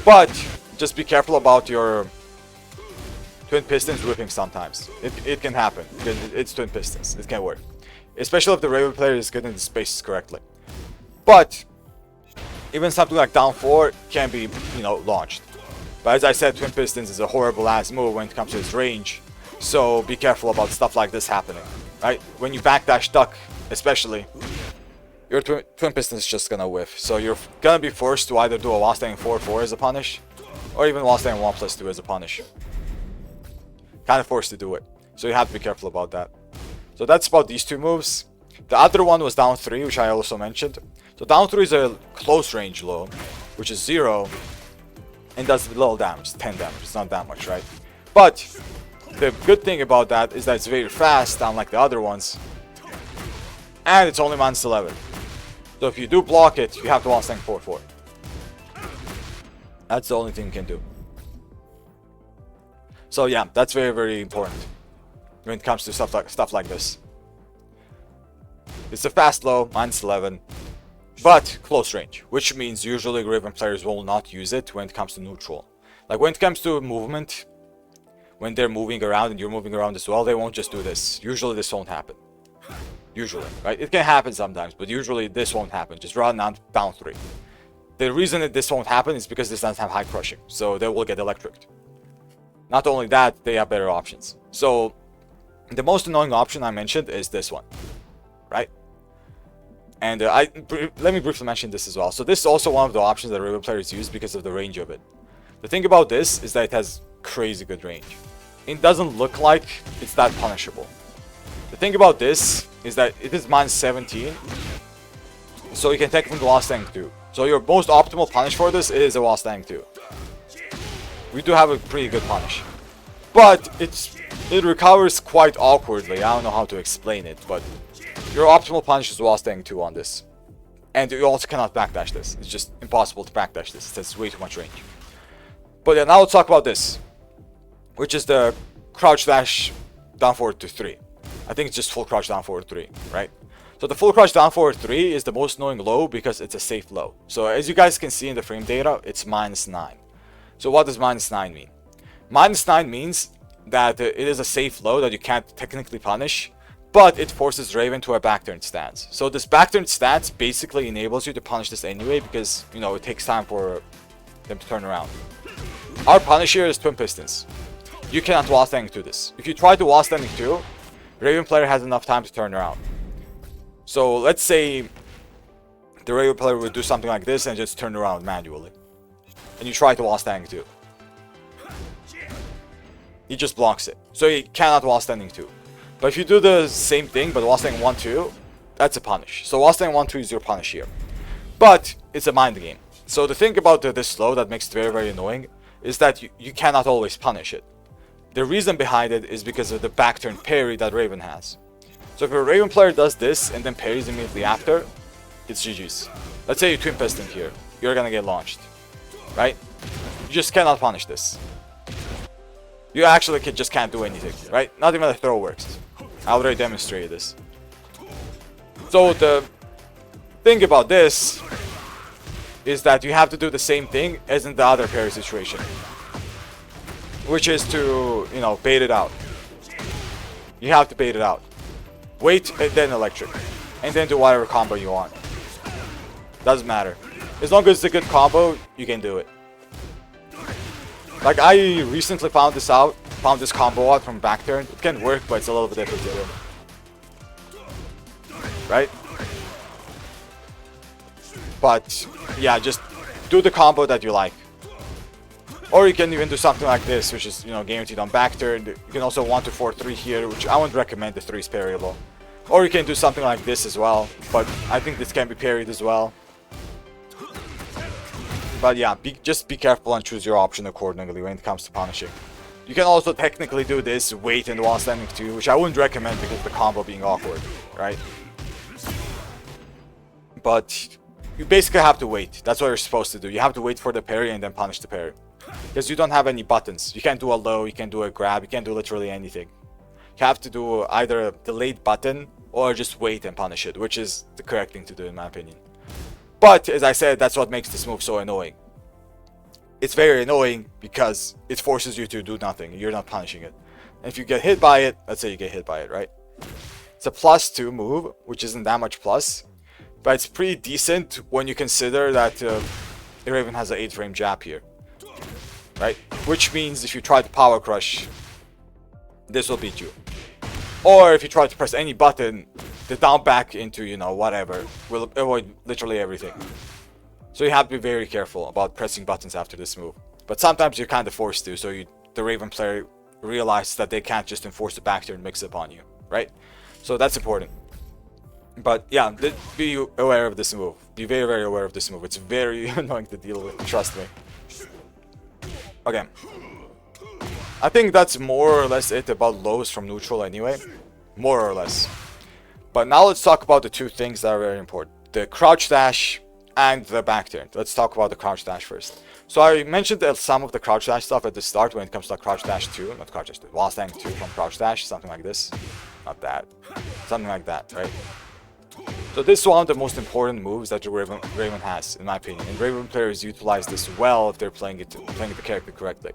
But just be careful about your Twin Pistons whipping sometimes. It can happen because it's Twin Pistons. It can work. Especially if the Raven player is getting the spaces correctly. But even something like down 4 can be, you know, launched. But as I said, Twin Pistons is a horrible ass move when it comes to its range. So be careful about stuff like this happening, right? When you backdash duck, especially, your Twin Pistons is just gonna whiff. So you're gonna be forced to either do a while staying 4-4 as a punish, or even while staying 1+2 as a punish. Kind of forced to do it. So you have to be careful about that. So that's about these two moves. The other one was down 3, which I also mentioned. So down 3 is a close range low, which is 0, and does little damage, 10 damage. It's not that much, right? But the good thing about that is that it's very fast, unlike the other ones. And it's only minus 11. So if you do block it, you have to while-staying 4-4. That's the only thing you can do. So yeah, that's very, very important when it comes to stuff like this. It's a fast low, minus 11, but close range, which means usually Raven players will not use it when it comes to neutral. Like when it comes to movement, when they're moving around and you're moving around as well, they won't just do this. Usually this won't happen. Usually, right? It can happen sometimes, but usually this won't happen. Just run down 3. The reason that this won't happen is because this doesn't have high crushing, so they will get electric. Not only that, they have better options. So the most annoying option I mentioned is this one, right? And let me briefly mention this as well. So this is also one of the options that Raven players use because of the range of it. The thing about this is that it has crazy good range. It doesn't look like it's that punishable. The thing about this is that it is minus 17, so you can technically while staying 2. So your most optimal punish for this is a while staying 2. We do have a pretty good punish, but it recovers quite awkwardly. I don't know how to explain it, but your optimal punish is while staying 2 on this, and you also cannot backdash this. It's just impossible to backdash this. It has way too much range. But yeah, now let's talk about this, which is the crouch dash down forward to 3. I think it's just full crouch down forward 3, right? So the full crouch down forward 3 is the most annoying low because it's a safe low. So as you guys can see in the frame data, it's minus 9. So what does minus 9 mean? Minus 9 means that it is a safe low that you can't technically punish, but it forces Raven to a backturn stance. So this backturn stance basically enables you to punish this anyway because, you know, it takes time for them to turn around. Our punish here is Twin Pistons. You cannot while standing 2 this. If you try to while standing 2, Raven player has enough time to turn around. So let's say the Raven player would do something like this and just turn around manually. And you try to while standing 2. He just blocks it. So he cannot while standing 2. But if you do the same thing but while standing 1-2, that's a punish. So while standing 1-2 is your punish here. But it's a mind game. So the thing about this slow that makes it very, very annoying is that you cannot always punish it. The reason behind it is because of the backturn parry that Raven has. So if a Raven player does this and then parries immediately after, it's GG's. Let's say you Twin Piston here. You're gonna get launched. Right? You just cannot punish this. You actually just can't do anything, right? Not even a throw works. I already demonstrated this. So the thing about this is that you have to do the same thing as in the other parry situation, which is to, you know, bait it out. You have to bait it out. Wait and then electric, and then do whatever combo you want. Doesn't matter. As long as it's a good combo, you can do it. Like I recently found this combo out from backturn. It can work, but it's a little bit different to do. Right? But yeah, just do the combo that you like. Or you can even do something like this, which is, you know, guaranteed on backturn. You can also 1-4-3 here, which I wouldn't recommend. The 3 is parryable. Or you can do something like this as well, but I think this can be parried as well. But yeah, just be careful and choose your option accordingly when it comes to punishing. You can also technically do this, wait and while standing too, which I wouldn't recommend because of the combo being awkward, right? But you basically have to wait. That's what you're supposed to do. You have to wait for the parry and then punish the parry. Because you don't have any buttons. You can't do a low, you can't do a grab, you can't do literally anything. You have to do either a delayed button or just wait and punish it, which is the correct thing to do in my opinion. But as I said, that's what makes this move so annoying. It's very annoying because it forces you to do nothing. You're not punishing it. And if you get hit by it, let's say you get hit by it, right? It's a +2 move, which isn't that much plus. But it's pretty decent when you consider that the Raven has an 8-frame jab here. Right? Which means if you try to power crush, this will beat you. Or if you try to press any button, the down back into, you know, whatever, will avoid literally everything. So you have to be very careful about pressing buttons after this move. But sometimes you're kind of forced to, so the Raven player realizes that they can't just enforce the back turn mix up on you, right? So that's important. But yeah, be aware of this move. Be very, very aware of this move. It's very annoying to deal with, trust me. Okay. I think that's more or less it about lows from neutral anyway. More or less. But now let's talk about the two things that are very important. The crouch dash and the back turn. Let's talk about the crouch dash first. So I mentioned some of the crouch dash stuff at the start when it comes to crouch dash 2. Not crouch dash 2. While standing 2 from crouch dash. Something like this. Not that. Something like that, right? So this is one of the most important moves that the Raven has, in my opinion. And Raven players utilize this well if they're playing the character correctly.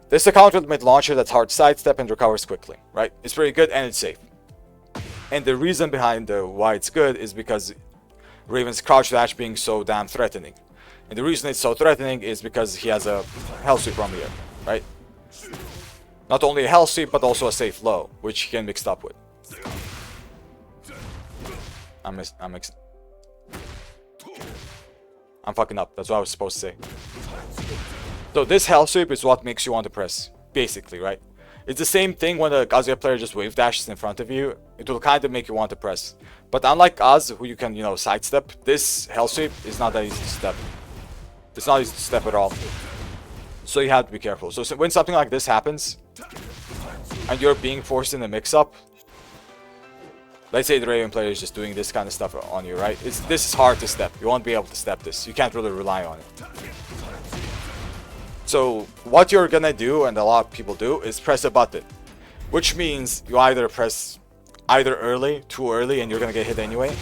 This is a counter ultimate launcher that's hard to sidestep and recovers quickly, right? It's pretty good and it's safe. And the reason behind why it's good is because Raven's crouch dash being so damn threatening. And the reason it's so threatening is because he has a hell sweep from here, right? Not only a hell sweep, but also a safe low, which he can mix up with. I'm fucking up. That's what I was supposed to say. So this hell sweep is what makes you want to press, basically, right? It's the same thing when a Kazuya player just wave dashes in front of you. It will kind of make you want to press. But unlike Kaz, who you can, you know, sidestep, this hell sweep is not that easy to step. It's not easy to step at all. So you have to be careful. So when something like this happens, and you're being forced in a mix-up, let's say the Raven player is just doing this kind of stuff on you, right? This is hard to step. You won't be able to step this. You can't really rely on it. So what you're gonna do, and a lot of people do, is press a button. Which means you either press early, too early, and you're gonna get hit anyway.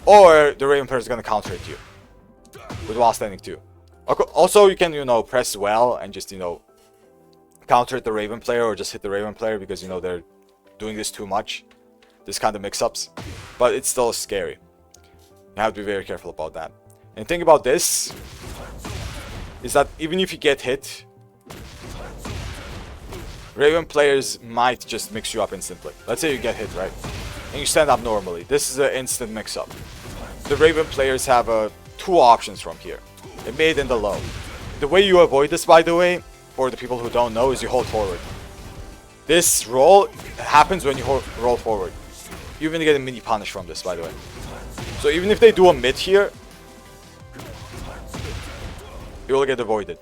Or the Raven player is gonna counter hit you. With while standing too. Also, you can, you know, press well and just, you know, counter hit the Raven player or just hit the Raven player because, you know, they're doing this too much. This kind of mix-ups, but it's still scary. You have to be very careful about that. And the thing about this is that even if you get hit, Raven players might just mix you up instantly. Let's say you get hit, right? And you stand up normally. This is an instant mix-up. The Raven players have two options from here. The mid and the low. The way you avoid this, by the way, for the people who don't know, is you hold forward. This roll happens when you roll forward. You're gonna get a mini punish from this, by the way. So even if they do a mid here, you will get avoided.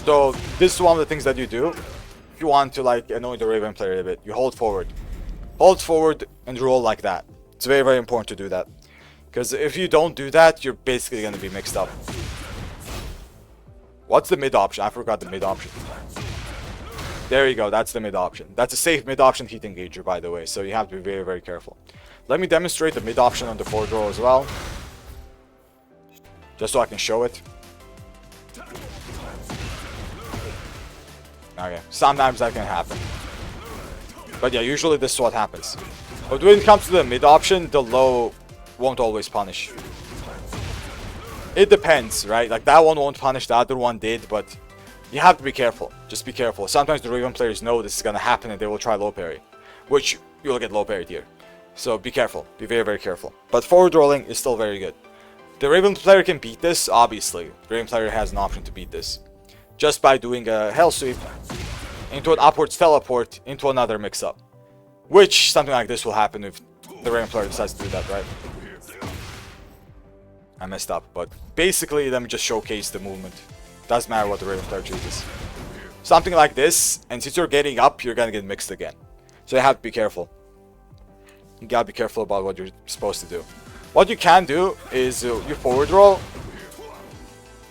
So this is one of the things that you do if you want to, like, annoy the Raven player a bit. You hold forward. Hold forward and roll like that. It's very, very important to do that. Because if you don't do that, you're basically gonna be mixed up. What's the mid option? I forgot the mid option. There you go, that's the mid option. That's a safe mid option heat engager, by the way, so you have to be very, very careful. Let me demonstrate the mid option on the forward roll as well. Just so I can show it. Okay, sometimes that can happen. But yeah, usually this is what happens. But when it comes to the mid option, the low won't always punish. It depends, right? Like that one won't punish, the other one did, but you have to be careful. Just be careful. Sometimes the Raven players know this is gonna happen and they will try low parry, which you'll get low parried here. So be careful. Be very, very careful. But forward rolling is still very good. The Raven player can beat this, obviously. The Raven player has an option to beat this. Just by doing a hell sweep into an upwards teleport into another mix-up. Which, something like this will happen if the Raven player decides to do that, right? I messed up, but basically let me just showcase the movement. Doesn't matter what the Raven player chooses. something like this, and since you're getting up, you're gonna get mixed again. So you have to be careful. You gotta be careful about what you're supposed to do. What you can do is you forward roll,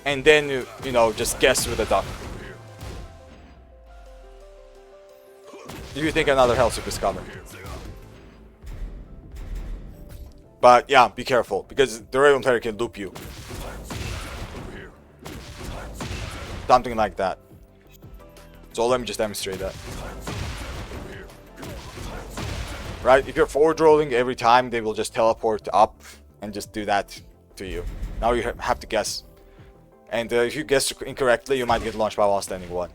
and then you know, just guess with a duck. If you think another hell soup is coming. But yeah, be careful, because the Raven player can loop you. Something like that. So let me just demonstrate that. Right, if you're forward rolling every time, they will just teleport up and just do that to you. Now you have to guess. And if you guess incorrectly, you might get launched by while standing 1.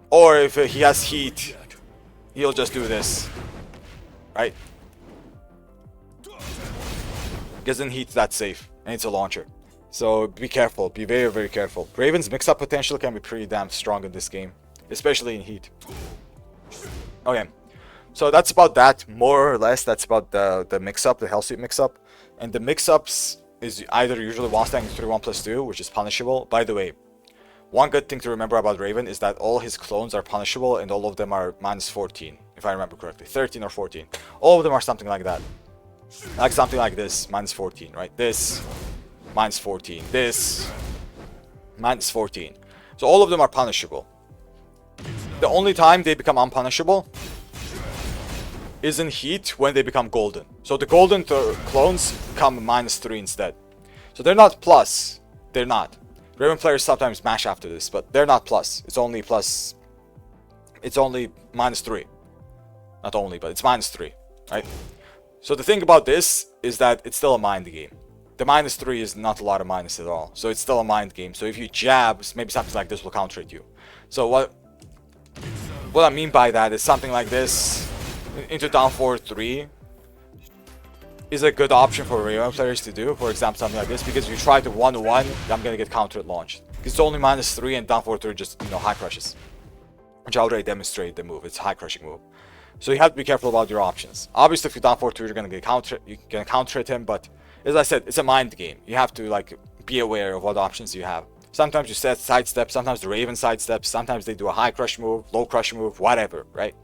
Or if he has heat, he'll just do this. Right? Because then heat's that safe, and it's a launcher. So be careful, be very, very careful. Raven's mix-up potential can be pretty damn strong in this game, especially in heat. Okay, so that's about that, more or less. That's about the mix-up, the Hellsuit mix-up. And the mix-ups is either usually while standing 3-1+2, which is punishable. By the way, one good thing to remember about Raven is that all his clones are punishable, and all of them are -14, if I remember correctly. 13 or 14. All of them are something like that. Like something like this, -14, right? This, -14. This, -14. So all of them are punishable. The only time they become unpunishable is in heat, when they become golden. So the golden clones become -3 instead. So they're not plus. They're not. Raven players sometimes mash after this, but they're not plus. It's only plus. It's only -3. Not only, but it's -3, right? So the thing about this is that it's still a mind game. The -3 is not a lot of minus at all. So it's still a mind game. So if you jab, maybe something like this will counter at you. So what I mean by that is something like this into down forward 3 is a good option for Raven players to do. For example, something like this, because if you try to 1-1, I'm gonna get countered launched. It's only -3 and down forward 3 just, you know, high crushes, which I already demonstrated the move. It's a high crushing move. So you have to be careful about your options. Obviously, if you're down 4-2, you're gonna get you can counter at him, but as I said, it's a mind game. You have to like be aware of what options you have. Sometimes you set sidestep, sometimes the Raven sidesteps, sometimes they do a high crush move, low crush move, whatever, right?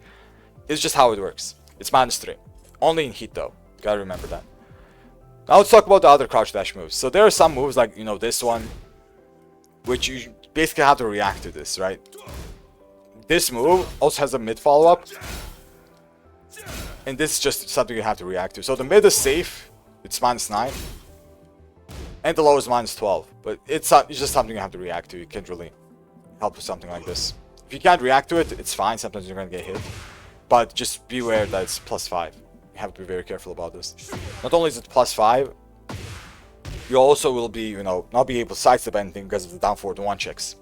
It's just how it works. It's -3. Only in heat though. Gotta remember that. Now let's talk about the other crouch dash moves. So there are some moves like, you know, this one, which you basically have to react to this, right? This move also has a mid follow-up. And this is just something you have to react to. So the mid is safe. It's -9. And the low is -12. But it's just something you have to react to. You can't really help with something like this. If you can't react to it, it's fine. Sometimes you're going to get hit. But just beware that it's +5. You have to be very careful about this. Not only is it +5, you also will be, you know, not be able to sidestep anything because of the down forward 1 checks.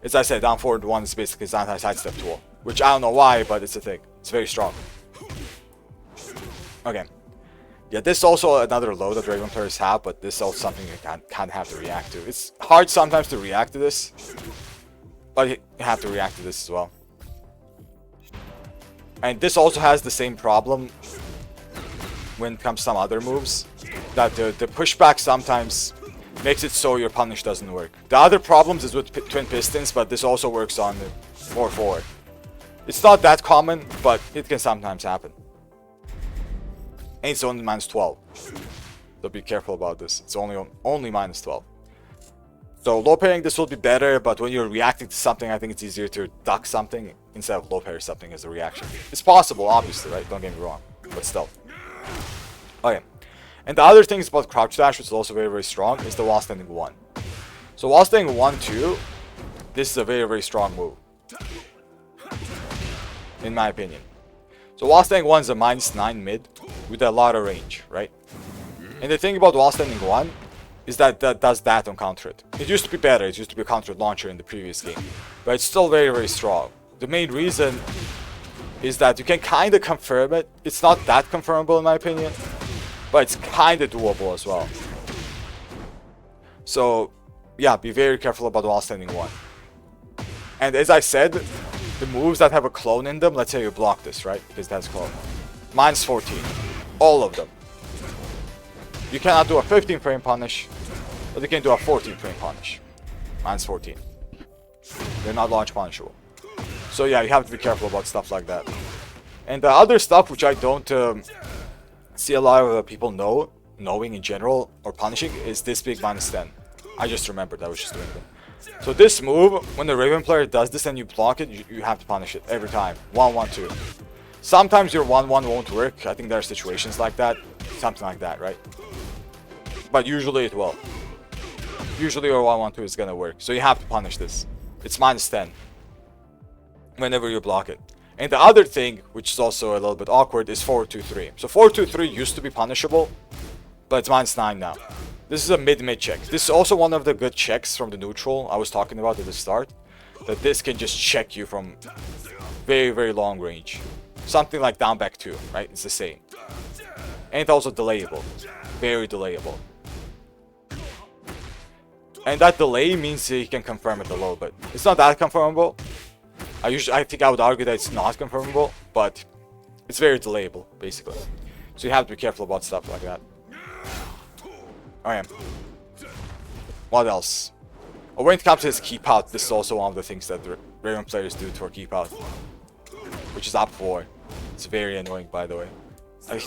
As I said, down forward 1 is basically his anti-sidestep tool. Which I don't know why, but it's a thing. It's very strong. Okay. Yeah, this is also another low that Raven players have, but this is also something you can't have to react to. It's hard sometimes to react to this, but you have to react to this as well. And this also has the same problem when it comes to some other moves, that the pushback sometimes makes it so your punish doesn't work. The other problems is with twin pistons, but this also works on the 4-4. It's not that common, but it can sometimes happen. And it's only -12. So be careful about this. It's only -12. So low parrying this will be better, but when you're reacting to something, I think it's easier to duck something instead of low parry something as a reaction. It's possible, obviously, right? Don't get me wrong, but still. Okay. And the other things about crouch dash, which is also very, very strong, is the while standing 1. So while standing 1-2, this is a very, very strong move, in my opinion. So while standing 1 is a -9 mid with a lot of range, right? And the thing about while standing 1 is that that does that on counter it. It used to be better. It used to be a counter launcher in the previous game, but it's still very, very strong. The main reason is that you can kind of confirm it. It's not that confirmable in my opinion, but it's kind of doable as well. So yeah, be very careful about while standing 1. And as I said, the moves that have a clone in them, let's say you block this, right? Because that's clone. -14. All of them. You cannot do a 15 frame punish, but you can do a 14 frame punish. -14. They're not launch punishable. So yeah, you have to be careful about stuff like that. And the other stuff which I don't see a lot of people knowing in general or punishing is this big -10. I just remembered I was just doing that. So this move, when the Raven player does this and you block it, you have to punish it every time. 1-1-2. Sometimes your 1-1 won't work. I think there are situations like that. Something like that, right? But usually it will. Usually your 1-1-2 is gonna work. So you have to punish this. It's -10. Whenever you block it. And the other thing, which is also a little bit awkward, is 4-2-3. So 4-2-3 used to be punishable, but it's -9 now. This is a mid-mid check. This is also one of the good checks from the neutral I was talking about at the start. That this can just check you from very, very long range. Something like down back 2, right? It's the same. And also delayable. Very delayable. And that delay means you can confirm it a little bit. It's not that confirmable. I think I would argue that it's not confirmable, but it's very delayable, basically. So you have to be careful about stuff like that. Alright. What else? Oh, when it comes to his keep out, this is also one of the things that the Raven players do for keep out. Which is up 4. It's very annoying, by the way.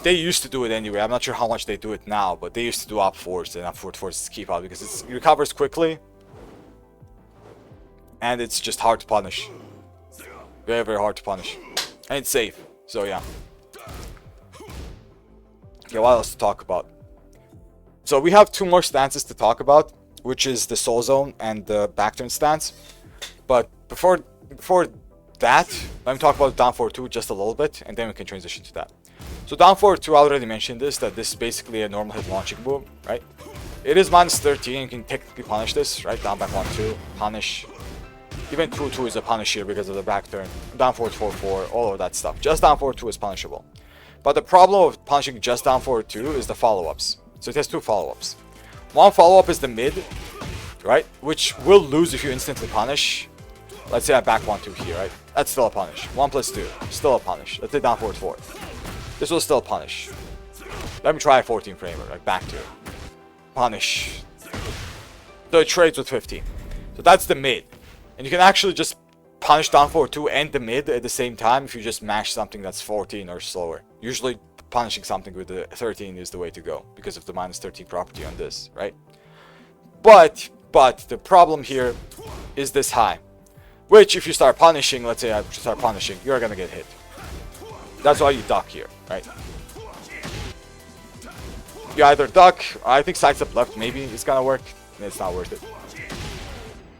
They used to do it anyway. I'm not sure how much they do it now, but they used to do up 4s and up 4 forces keep out because it recovers quickly. And it's just hard to punish. Very, very hard to punish. And it's safe. So yeah. Okay, what else to talk about? So we have 2 more stances to talk about, which is the soul zone and the back turn stance. But before that, let me talk about down 4-2 just a little bit, and then we can transition to that. So down 4-2, I already mentioned this, that this is basically a normal hit launching move, right? It is -13, you can technically punish this, right? Down back 1-2, punish. Even 2-2 is a punish here because of the back turn. Down 4-4, all of that stuff. Just down 4-2 is punishable. But the problem of punishing just down 4-2 is the follow-ups. So it has 2 follow-ups. One follow-up is the mid, right? Which will lose if you instantly punish. Let's say I back 1-2 here, right? That's still a punish. 1 + 2, still a punish. Let's say down 4-4. This will still punish. Let me try a 14 framer, like back 2. Punish. So it trades with 15. So that's the mid. And you can actually just punish down 4-2 and the mid at the same time if you just mash something that's 14 or slower. Usually punishing something with the 13 is the way to go because of the -13 property on this, right? But the problem here is this high. Which if you start punishing, let's say I start punishing, you're gonna get hit. That's why you duck here, right? You either duck, I think sides up left maybe it's gonna work, and it's not worth it.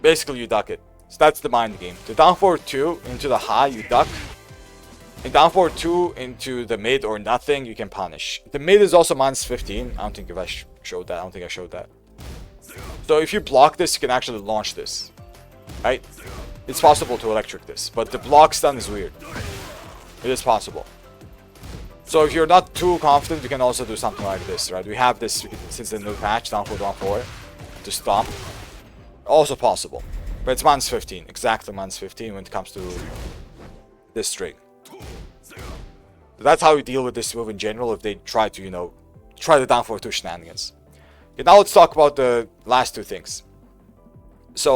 Basically you duck it. So that's the mind game. The down 4-2 into the high, you duck. And down 4-2 into the mid or nothing, you can punish. The mid is also -15. I don't think if I showed that. I don't think I showed that. So if you block this, you can actually launch this. Right? It's possible to electric this. But the block stun is weird. It is possible. So if you're not too confident, you can also do something like this, right? We have this since the new patch, down 4-4, to stop. Also possible. But it's -15. Exactly -15 when it comes to this string. So that's how you deal with this move in general if they try to, you know, try the down 4-2 shenanigans. Okay, now let's talk about the last 2 things. So,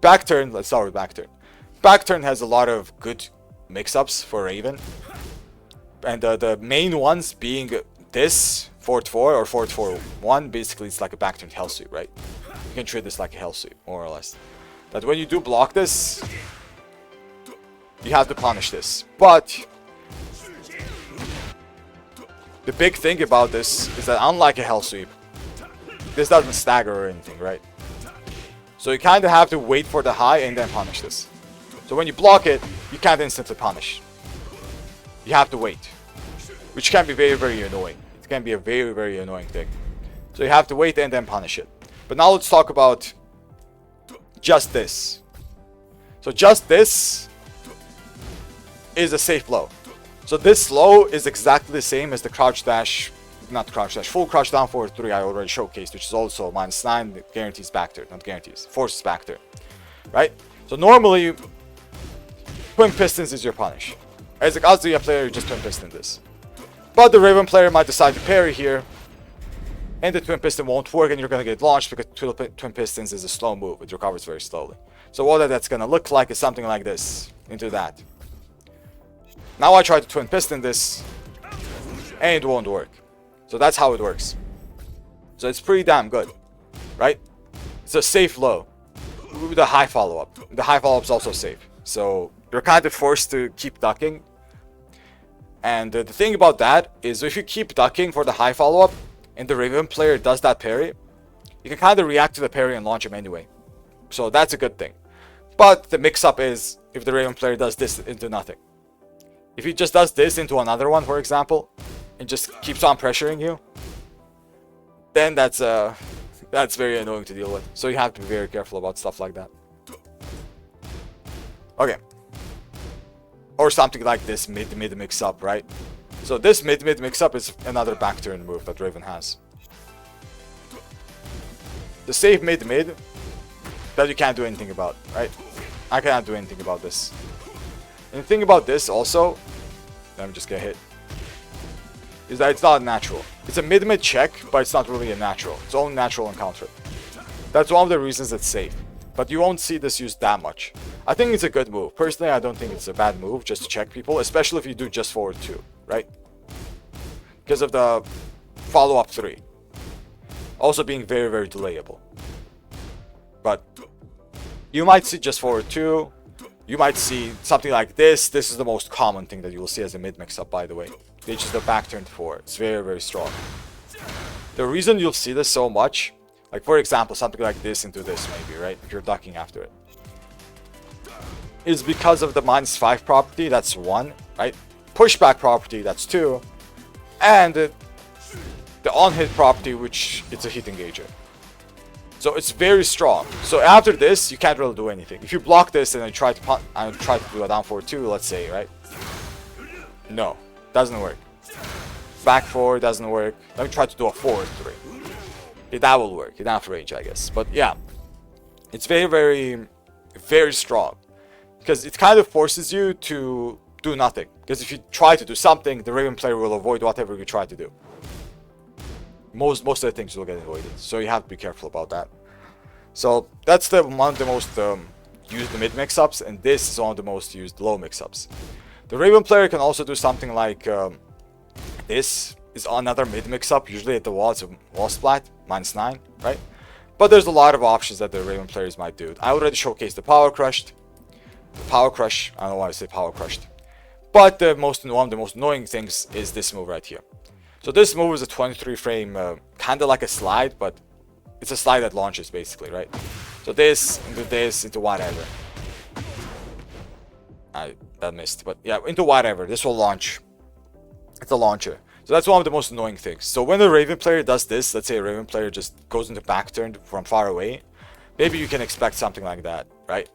back turn, let's start with back turn. Back turn has a lot of good mix-ups for Raven. And the main ones being this, 4-4 or 4-4-1, basically it's like a back turn hell sweep, right? You can treat this like a hell sweep, more or less. That when you do block this, you have to punish this. But the big thing about this is that unlike a hell sweep, this doesn't stagger or anything, right? So you kind of have to wait for the high and then punish this. So when you block it, you can't instantly punish. You have to wait. Which can be very, very annoying. It can be a very, very annoying thing. So you have to wait and then punish it. But now let's talk about just this. So just this is a safe blow. So this slow is exactly the same as the crouch dash, not crouch dash, full crouch down 4-3 I already showcased, which is also -9, that guarantees back turn, not guarantees, forces back turn, right? So normally, twin pistons is your punish. As a Kazuya player, you just twin piston this. But the Raven player might decide to parry here, and the twin piston won't work, and you're gonna get launched because twin pistons is a slow move. It recovers very slowly. So what that's gonna look like is something like this, into that. Now I try to twin piston this, and it won't work. So that's how it works. So it's pretty damn good, right? It's a safe low with a high follow-up. The high follow-up is also safe. So you're kind of forced to keep ducking. And the thing about that is if you keep ducking for the high follow-up and the Raven player does that parry, you can kind of react to the parry and launch him anyway. So that's a good thing. But the mix-up is if the Raven player does this into nothing. If he just does this into another one, for example, and just keeps on pressuring you, then that's very annoying to deal with. So you have to be very careful about stuff like that. Okay. Or something like this mid-mid mix-up, right? So this mid-mid mix-up is another back turn move that Raven has. The safe mid-mid that you can't do anything about, right? I cannot do anything about this. And the thing about this also, let me just get hit, is that it's not natural. It's a mid-mid check, but it's not really a natural. It's only natural and counter. That's one of the reasons it's safe. But you won't see this used that much. I think it's a good move. Personally, I don't think it's a bad move just to check people, especially if you do just forward 2, right? Because of the follow-up 3. Also being very, very delayable. But you might see just forward 2. You might see something like this. This is the most common thing that you will see as a mid mix-up, by the way. It's just the back turn 4. It's very, very strong. The reason you'll see this so much, like for example, something like this into this maybe, right? If you're ducking after it, is because of the -5 property, that's 1, right? Pushback property, that's 2. And the on-hit property, which it's a hit engager. So it's very strong. So after this, you can't really do anything. If you block this and then try to do a down forward 2, let's say, right? No, doesn't work. Back 4 doesn't work. Let me try to do a forward 3. Yeah, that will work. Enough range, I guess. But yeah, it's very, very, very strong. Because it kind of forces you to do nothing. Because if you try to do something, the Raven player will avoid whatever you try to do. Most of the things will get avoided. So you have to be careful about that. So that's one of the most used mid mix-ups. And this is one of the most used low mix-ups. The Raven player can also do something like this. Is another mid mix-up, usually at the wall. It's a wall splat, -9, right? But there's a lot of options that the Raven players might do. I already showcased the power crushed. The power crush, I don't know why I say power crushed. But one of the most annoying things is this move right here. So this move is a 23 frame, kind of like a slide, but it's a slide that launches basically, right? So this, into whatever. That missed, but yeah, into whatever. This will launch. It's a launcher. So that's one of the most annoying things. So when a Raven player does this, let's say a Raven player just goes into back turn from far away, maybe you can expect something like that, right?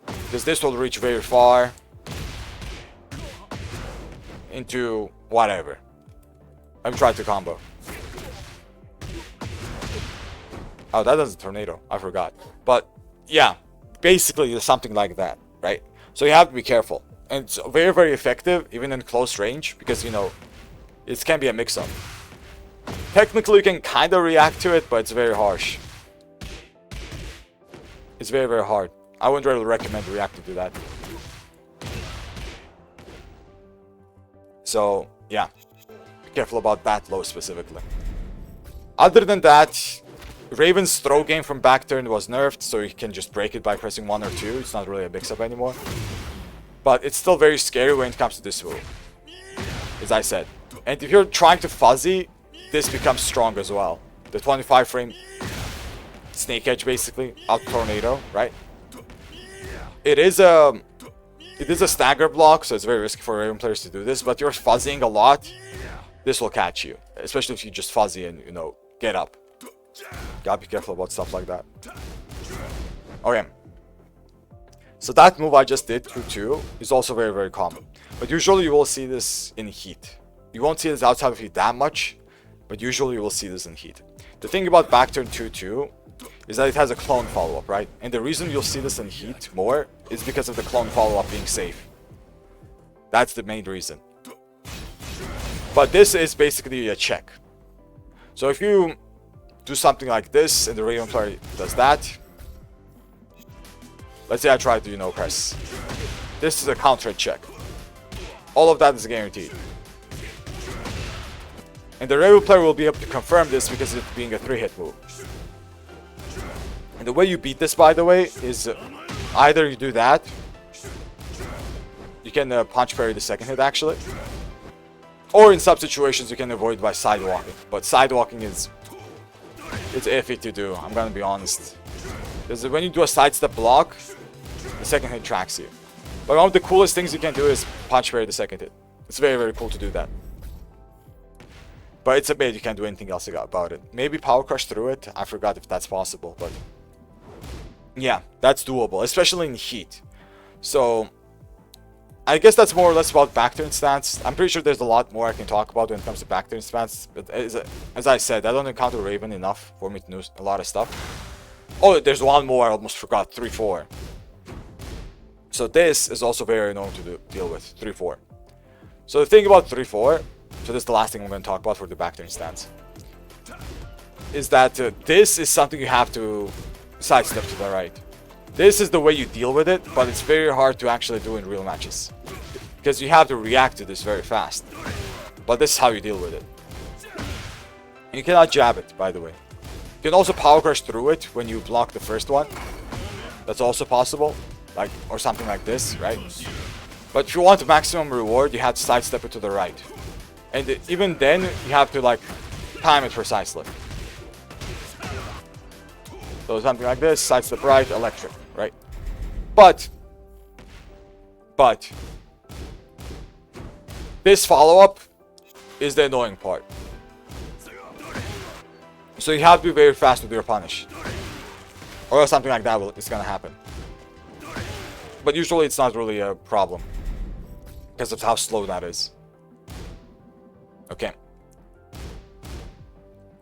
Because this will reach very far into whatever. Let me try to combo. Oh, that does a tornado. I forgot. But yeah, basically it's something like that, right? So you have to be careful. And it's very, very effective, even in close range, because, you know, it can be a mix-up. Technically, you can kind of react to it, but it's very harsh. It's very, very hard. I wouldn't really recommend reacting to that. So, yeah. Be careful about that low specifically. Other than that, Raven's throw game from back turn was nerfed, so you can just break it by pressing 1 or 2. It's not really a mix-up anymore. But it's still very scary when it comes to this move, as I said. And if you're trying to fuzzy, this becomes strong as well. The 25 frame snake edge basically, out tornado, right? It is a stagger block, so it's very risky for Raven players to do this, but you're fuzzying a lot, this will catch you. Especially if you just fuzzy and, you know, get up. Gotta be careful about stuff like that. Okay. So that move I just did, Q2, is also very, very common. But usually you will see this in heat. You won't see this outside of heat that much, but usually you will see this in heat. The thing about back turn 2-2 is that it has a clone follow-up, right? And the reason you'll see this in heat more is because of the clone follow-up being safe. That's the main reason. But this is basically a check. So if you do something like this and the Raven player does that, let's say I try to, you know, press. This is a counter check. All of that is guaranteed. And the Raven player will be able to confirm this because of it being a 3-hit move. And the way you beat this, by the way, is either you do that. You can punch parry the second hit, actually. Or in some situations, you can avoid by sidewalking. But sidewalking is... it's iffy to do, I'm gonna be honest. Because when you do a sidestep block, the second hit tracks you. But one of the coolest things you can do is punch parry the second hit. It's very, very cool to do that. But it's a bit, you can't do anything else about it. Maybe power crush through it. I forgot if that's possible, but yeah, that's doable, especially in heat. So I guess that's more or less about back turn stance. I'm pretty sure there's a lot more I can talk about when it comes to back turn stance. But as I said, I don't encounter Raven enough for me to know a lot of stuff. Oh, there's one more I almost forgot, 3-4. So this is also very annoying to deal with, 3-4. So the thing about 3-4, so this is the last thing I'm going to talk about for the back turn stance, is that this is something you have to sidestep to the right. This is the way you deal with it, but it's very hard to actually do in real matches. Because you have to react to this very fast. But this is how you deal with it. You cannot jab it, by the way. You can also power crush through it when you block the first one. That's also possible. Like, or something like this, right? But if you want maximum reward, you have to sidestep it to the right. And even then, you have to, like, time it precisely. So something like this, sidestep right, electric, right? But this follow-up is the annoying part. So you have to be very fast with your punish. Or something like that is gonna happen. But usually it's not really a problem. Because of how slow that is. Okay.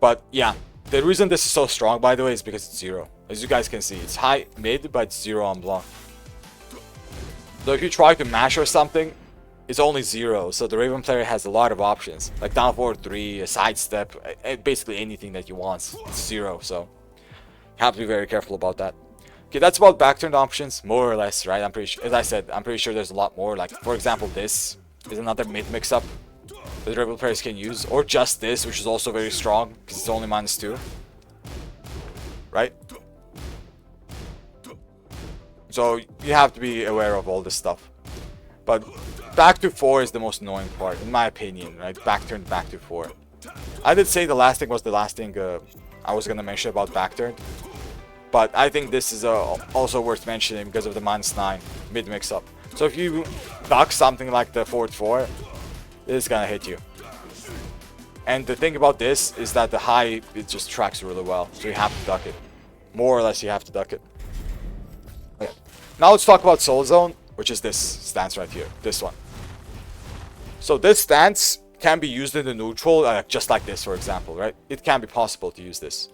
But yeah, the reason this is so strong, by the way, is because it's 0. As you guys can see, it's high mid, but it's 0 on block. So if you try to mash or something, it's only 0. So the Raven player has a lot of options, like down forward 3, a sidestep, basically anything that you want. It's 0, so you have to be very careful about that. Okay, that's about back turn options, more or less, right? I'm pretty sure, as I said, I'm pretty sure there's a lot more. Like, for example, this is another mid mix-up that Raven players can use, or just this, which is also very strong because it's only -2, right? So you have to be aware of all this stuff. But back to 4 is the most annoying part, in my opinion, right? Back turn, back to 4. I did say the last thing was the last thing I was gonna mention about back turn. But I think this is also worth mentioning because of the -9 mid mix-up. So if you duck something like the forward 4, it's gonna hit you. And the thing about this is that the high, it just tracks really well. So you have to duck it. More or less you have to duck it. Okay. Now let's talk about Soul Zone, which is this stance right here. This one. So this stance can be used in the neutral, just like this, for example, right? It can be possible to use this.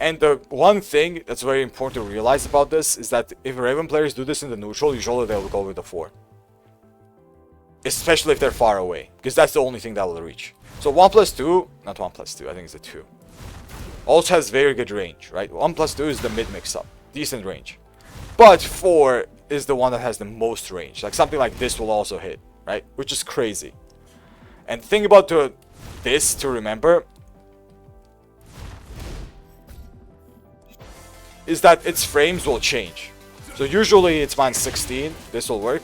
And the one thing that's very important to realize about this is that if Raven players do this in the neutral, usually they'll go with the 4. Especially if they're far away, because that's the only thing that will reach. So 1+2, not 1+2, I think it's a 2. Also has very good range, right? 1+2 is the mid mix-up, decent range. But 4 is the one that has the most range. Like something like this will also hit, right? Which is crazy. And the thing about this to remember is that its frames will change. So usually it's -16, this will work.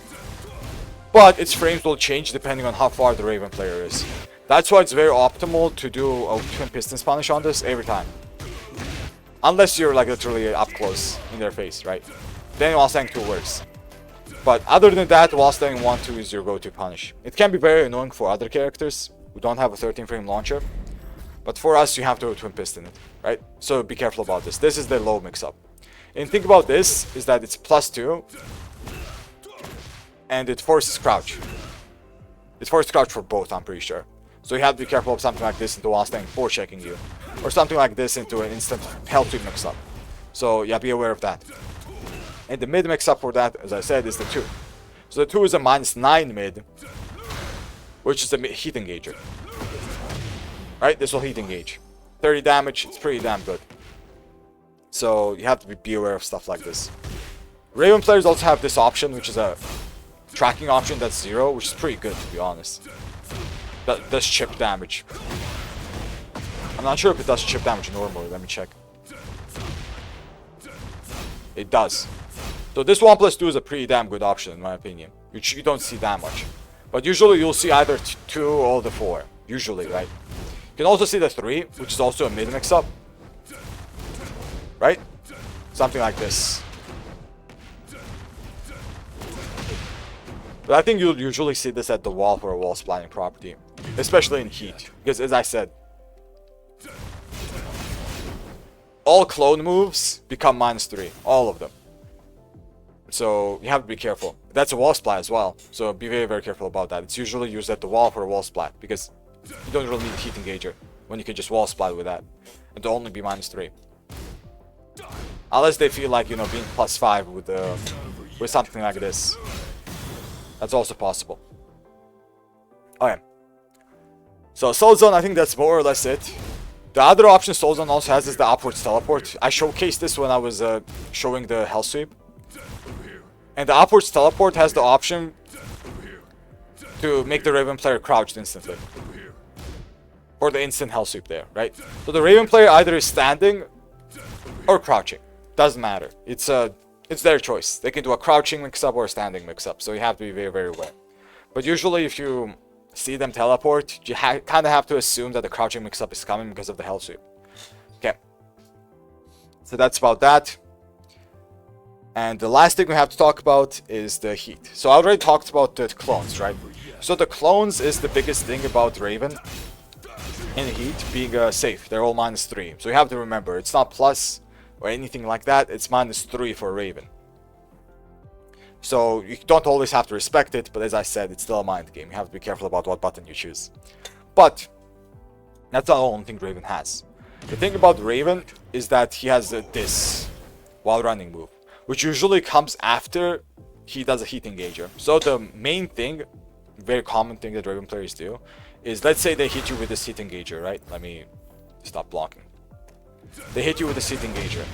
But its frames will change depending on how far the Raven player is. That's why it's very optimal to do a twin pistons punish on this every time. Unless you're like literally up close in their face, right? Then wall standing 2 works. But other than that, wall standing 1-2 is your go-to punish. It can be very annoying for other characters who don't have a 13 frame launcher. But for us, you have to twin piston it, right? So be careful about this. This is the low mix-up. And the thing about this is that it's +2. And it forces crouch. It forces crouch for both, I'm pretty sure. So you have to be careful of something like this into wall standing 4 checking you. Or something like this into an instant L2 mix-up. So yeah, be aware of that. And the mid mix-up for that, as I said, is the 2. So the 2 is a -9 mid, which is a heat engager. Right, this will heat engage. 30 damage, it's pretty damn good. So you have to be aware of stuff like this. Raven players also have this option, which is a tracking option that's 0, which is pretty good to be honest. That does chip damage. I'm not sure if it does chip damage normally, let me check. It does. So this 1+2 is a pretty damn good option in my opinion. You don't see that much. But usually you'll see either 2 or the 4. Usually, right? You can also see the 3, which is also a mid mix-up. Right? Something like this. But I think you'll usually see this at the wall for a wall splitting property. Especially in heat. Because as I said, all clone moves become -3. All of them. So you have to be careful. That's a wall splat as well. So be very, very careful about that. It's usually used at the wall for a wall splat. Because you don't really need heat engager when you can just wall splat with that. And it'll only be -3. Unless they feel like, you know, being +5 with something like this. That's also possible. Okay. So Soul Zone, I think that's more or less it. The other option Soul Zone also has is the upwards teleport. I showcased this when I was showing the Hell Sweep. And the upwards teleport has the option to make the Raven player crouched instantly. Or the instant Hell Sweep there, right? So the Raven player either is standing or crouching. Doesn't matter. It's their choice. They can do a crouching mix-up or a standing mix-up. So you have to be very, very aware. But usually if you see them teleport, you kind of have to assume that the crouching mix-up is coming because of the Hell Sweep. Okay. So that's about that. And the last thing we have to talk about is the heat. So I already talked about the clones, right? So the clones is the biggest thing about Raven in heat being safe. They're all -3. So you have to remember, it's not plus or anything like that. It's -3 for Raven. So you don't always have to respect it, but as I said, it's still a mind game. You have to be careful about what button you choose. But that's not the only thing Raven has. The thing about Raven is that he has this while running move, which usually comes after he does a heat engager. So the main thing, very common thing that Raven players do, is let's say they hit you with this heat engager, right? Let me stop blocking. They hit you with this heat engager.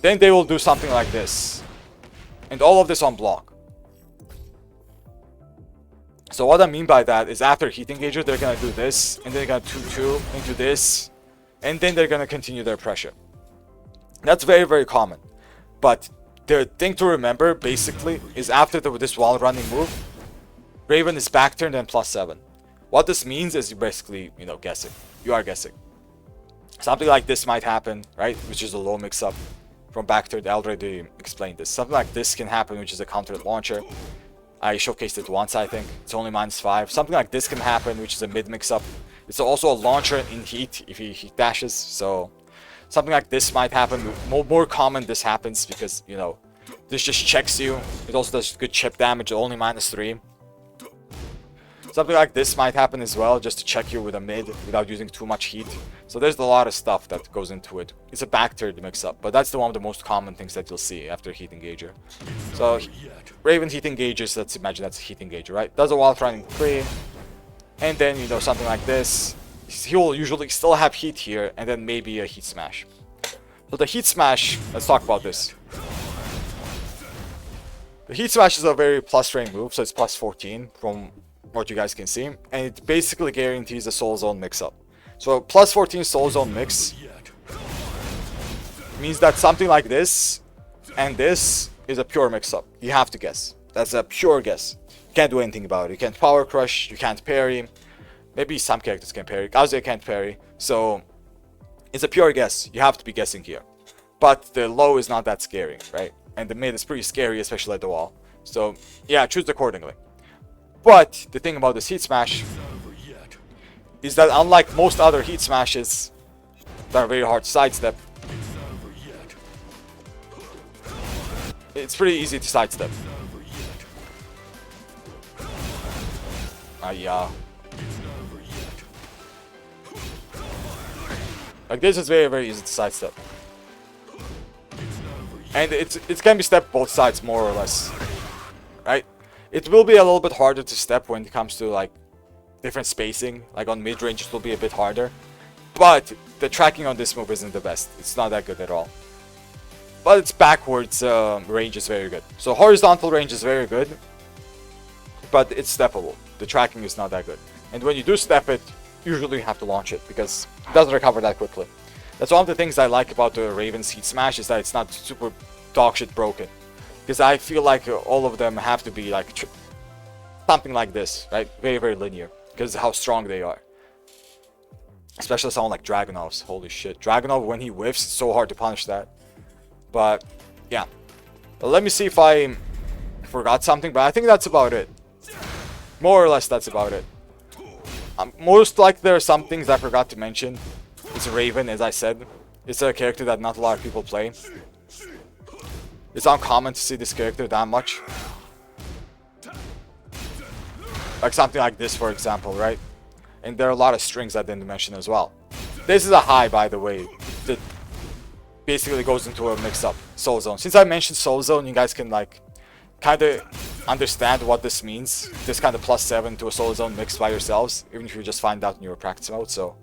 Then they will do something like this. And all of this on block. So what I mean by that is after heat engager, they're gonna do this, and they're gonna 2-2 into this, and then they're gonna continue their pressure. That's very, very common. But the thing to remember, basically, is after this wall running move, Raven is back turned and +7. What this means is you're basically, you know, guessing. You are guessing. Something like this might happen, right? Which is a low mix-up from back turn. I already explained this. Something like this can happen, which is a countered launcher. I showcased it once, I think. It's only -5. Something like this can happen, which is a mid mix-up. It's also a launcher in heat if he heat dashes. So something like this might happen. More common this happens because, you know, this just checks you. It also does good chip damage, only -3. Something like this might happen as well, just to check you with a mid without using too much heat. So there's a lot of stuff that goes into it. It's a back-turned mix-up, but that's one of the most common things that you'll see after heat engager. So Raven heat engages, let's imagine that's a heat engager, right? Does a wall running 3, and then, you know, something like this. He will usually still have heat here, and then maybe a heat smash. So the heat smash, let's talk about this. The heat smash is a very plus range move, so it's +14 from what you guys can see, and it basically guarantees a Soul Zone mix-up. So +14 Soul Zone mix means that something like this and this is a pure mix-up. You have to guess. That's a pure guess. You can't do anything about it. You can't power crush, you can't parry. Maybe some characters can parry. Kazuya can't parry. So it's a pure guess. You have to be guessing here. But the low is not that scary, right? And the mid is pretty scary, especially at the wall. So yeah, choose accordingly. But the thing about this heat smash is that unlike most other heat smashes that are very hard to sidestep, it's pretty easy to sidestep. Yeah. Like this is very, very easy to sidestep. And it can be stepped both sides more or less. Right? It will be a little bit harder to step when it comes to like different spacing. Like on mid-range it will be a bit harder. But the tracking on this move isn't the best. It's not that good at all. But its backwards range is very good. So horizontal range is very good. but it's steppable. The tracking is not that good. And when you do step it, usually you have to launch it because it doesn't recover that quickly. That's one of the things I like about the Raven Seed Smash, is that it's not super dog shit broken. Because I feel like all of them have to be like something like this, right? Very, very linear, because of how strong they are. Especially someone like Dragunov's. Holy shit. Dragunov, when he whiffs, it's so hard to punish that. But, yeah. Well, let me see if I forgot something, but I think that's about it. More or less, that's about it. Most likely there are some things I forgot to mention. It's Raven, as I said. It's a character that not a lot of people play. It's uncommon to see this character that much. Like something like this, for example, right? And there are a lot of strings I didn't mention as well. This is a high, by the way, that basically goes into a mix-up. Soul Zone. Since I mentioned Soul Zone, you guys can like kind of understand what this means. This kind of +7 to a Soul Zone mix by yourselves, even if you just find out in your practice mode. So,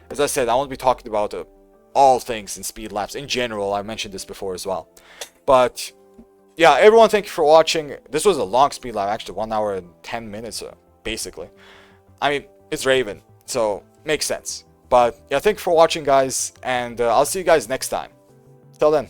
as I said, I won't be talking about all things in speed laps in general. I mentioned this before as well. But yeah, everyone, thank you for watching. This was a long speed lap, actually 1 hour and 10 minutes, basically. I mean, it's Raven, so makes sense. But yeah, thank you for watching, guys, and I'll see you guys next time. Till then.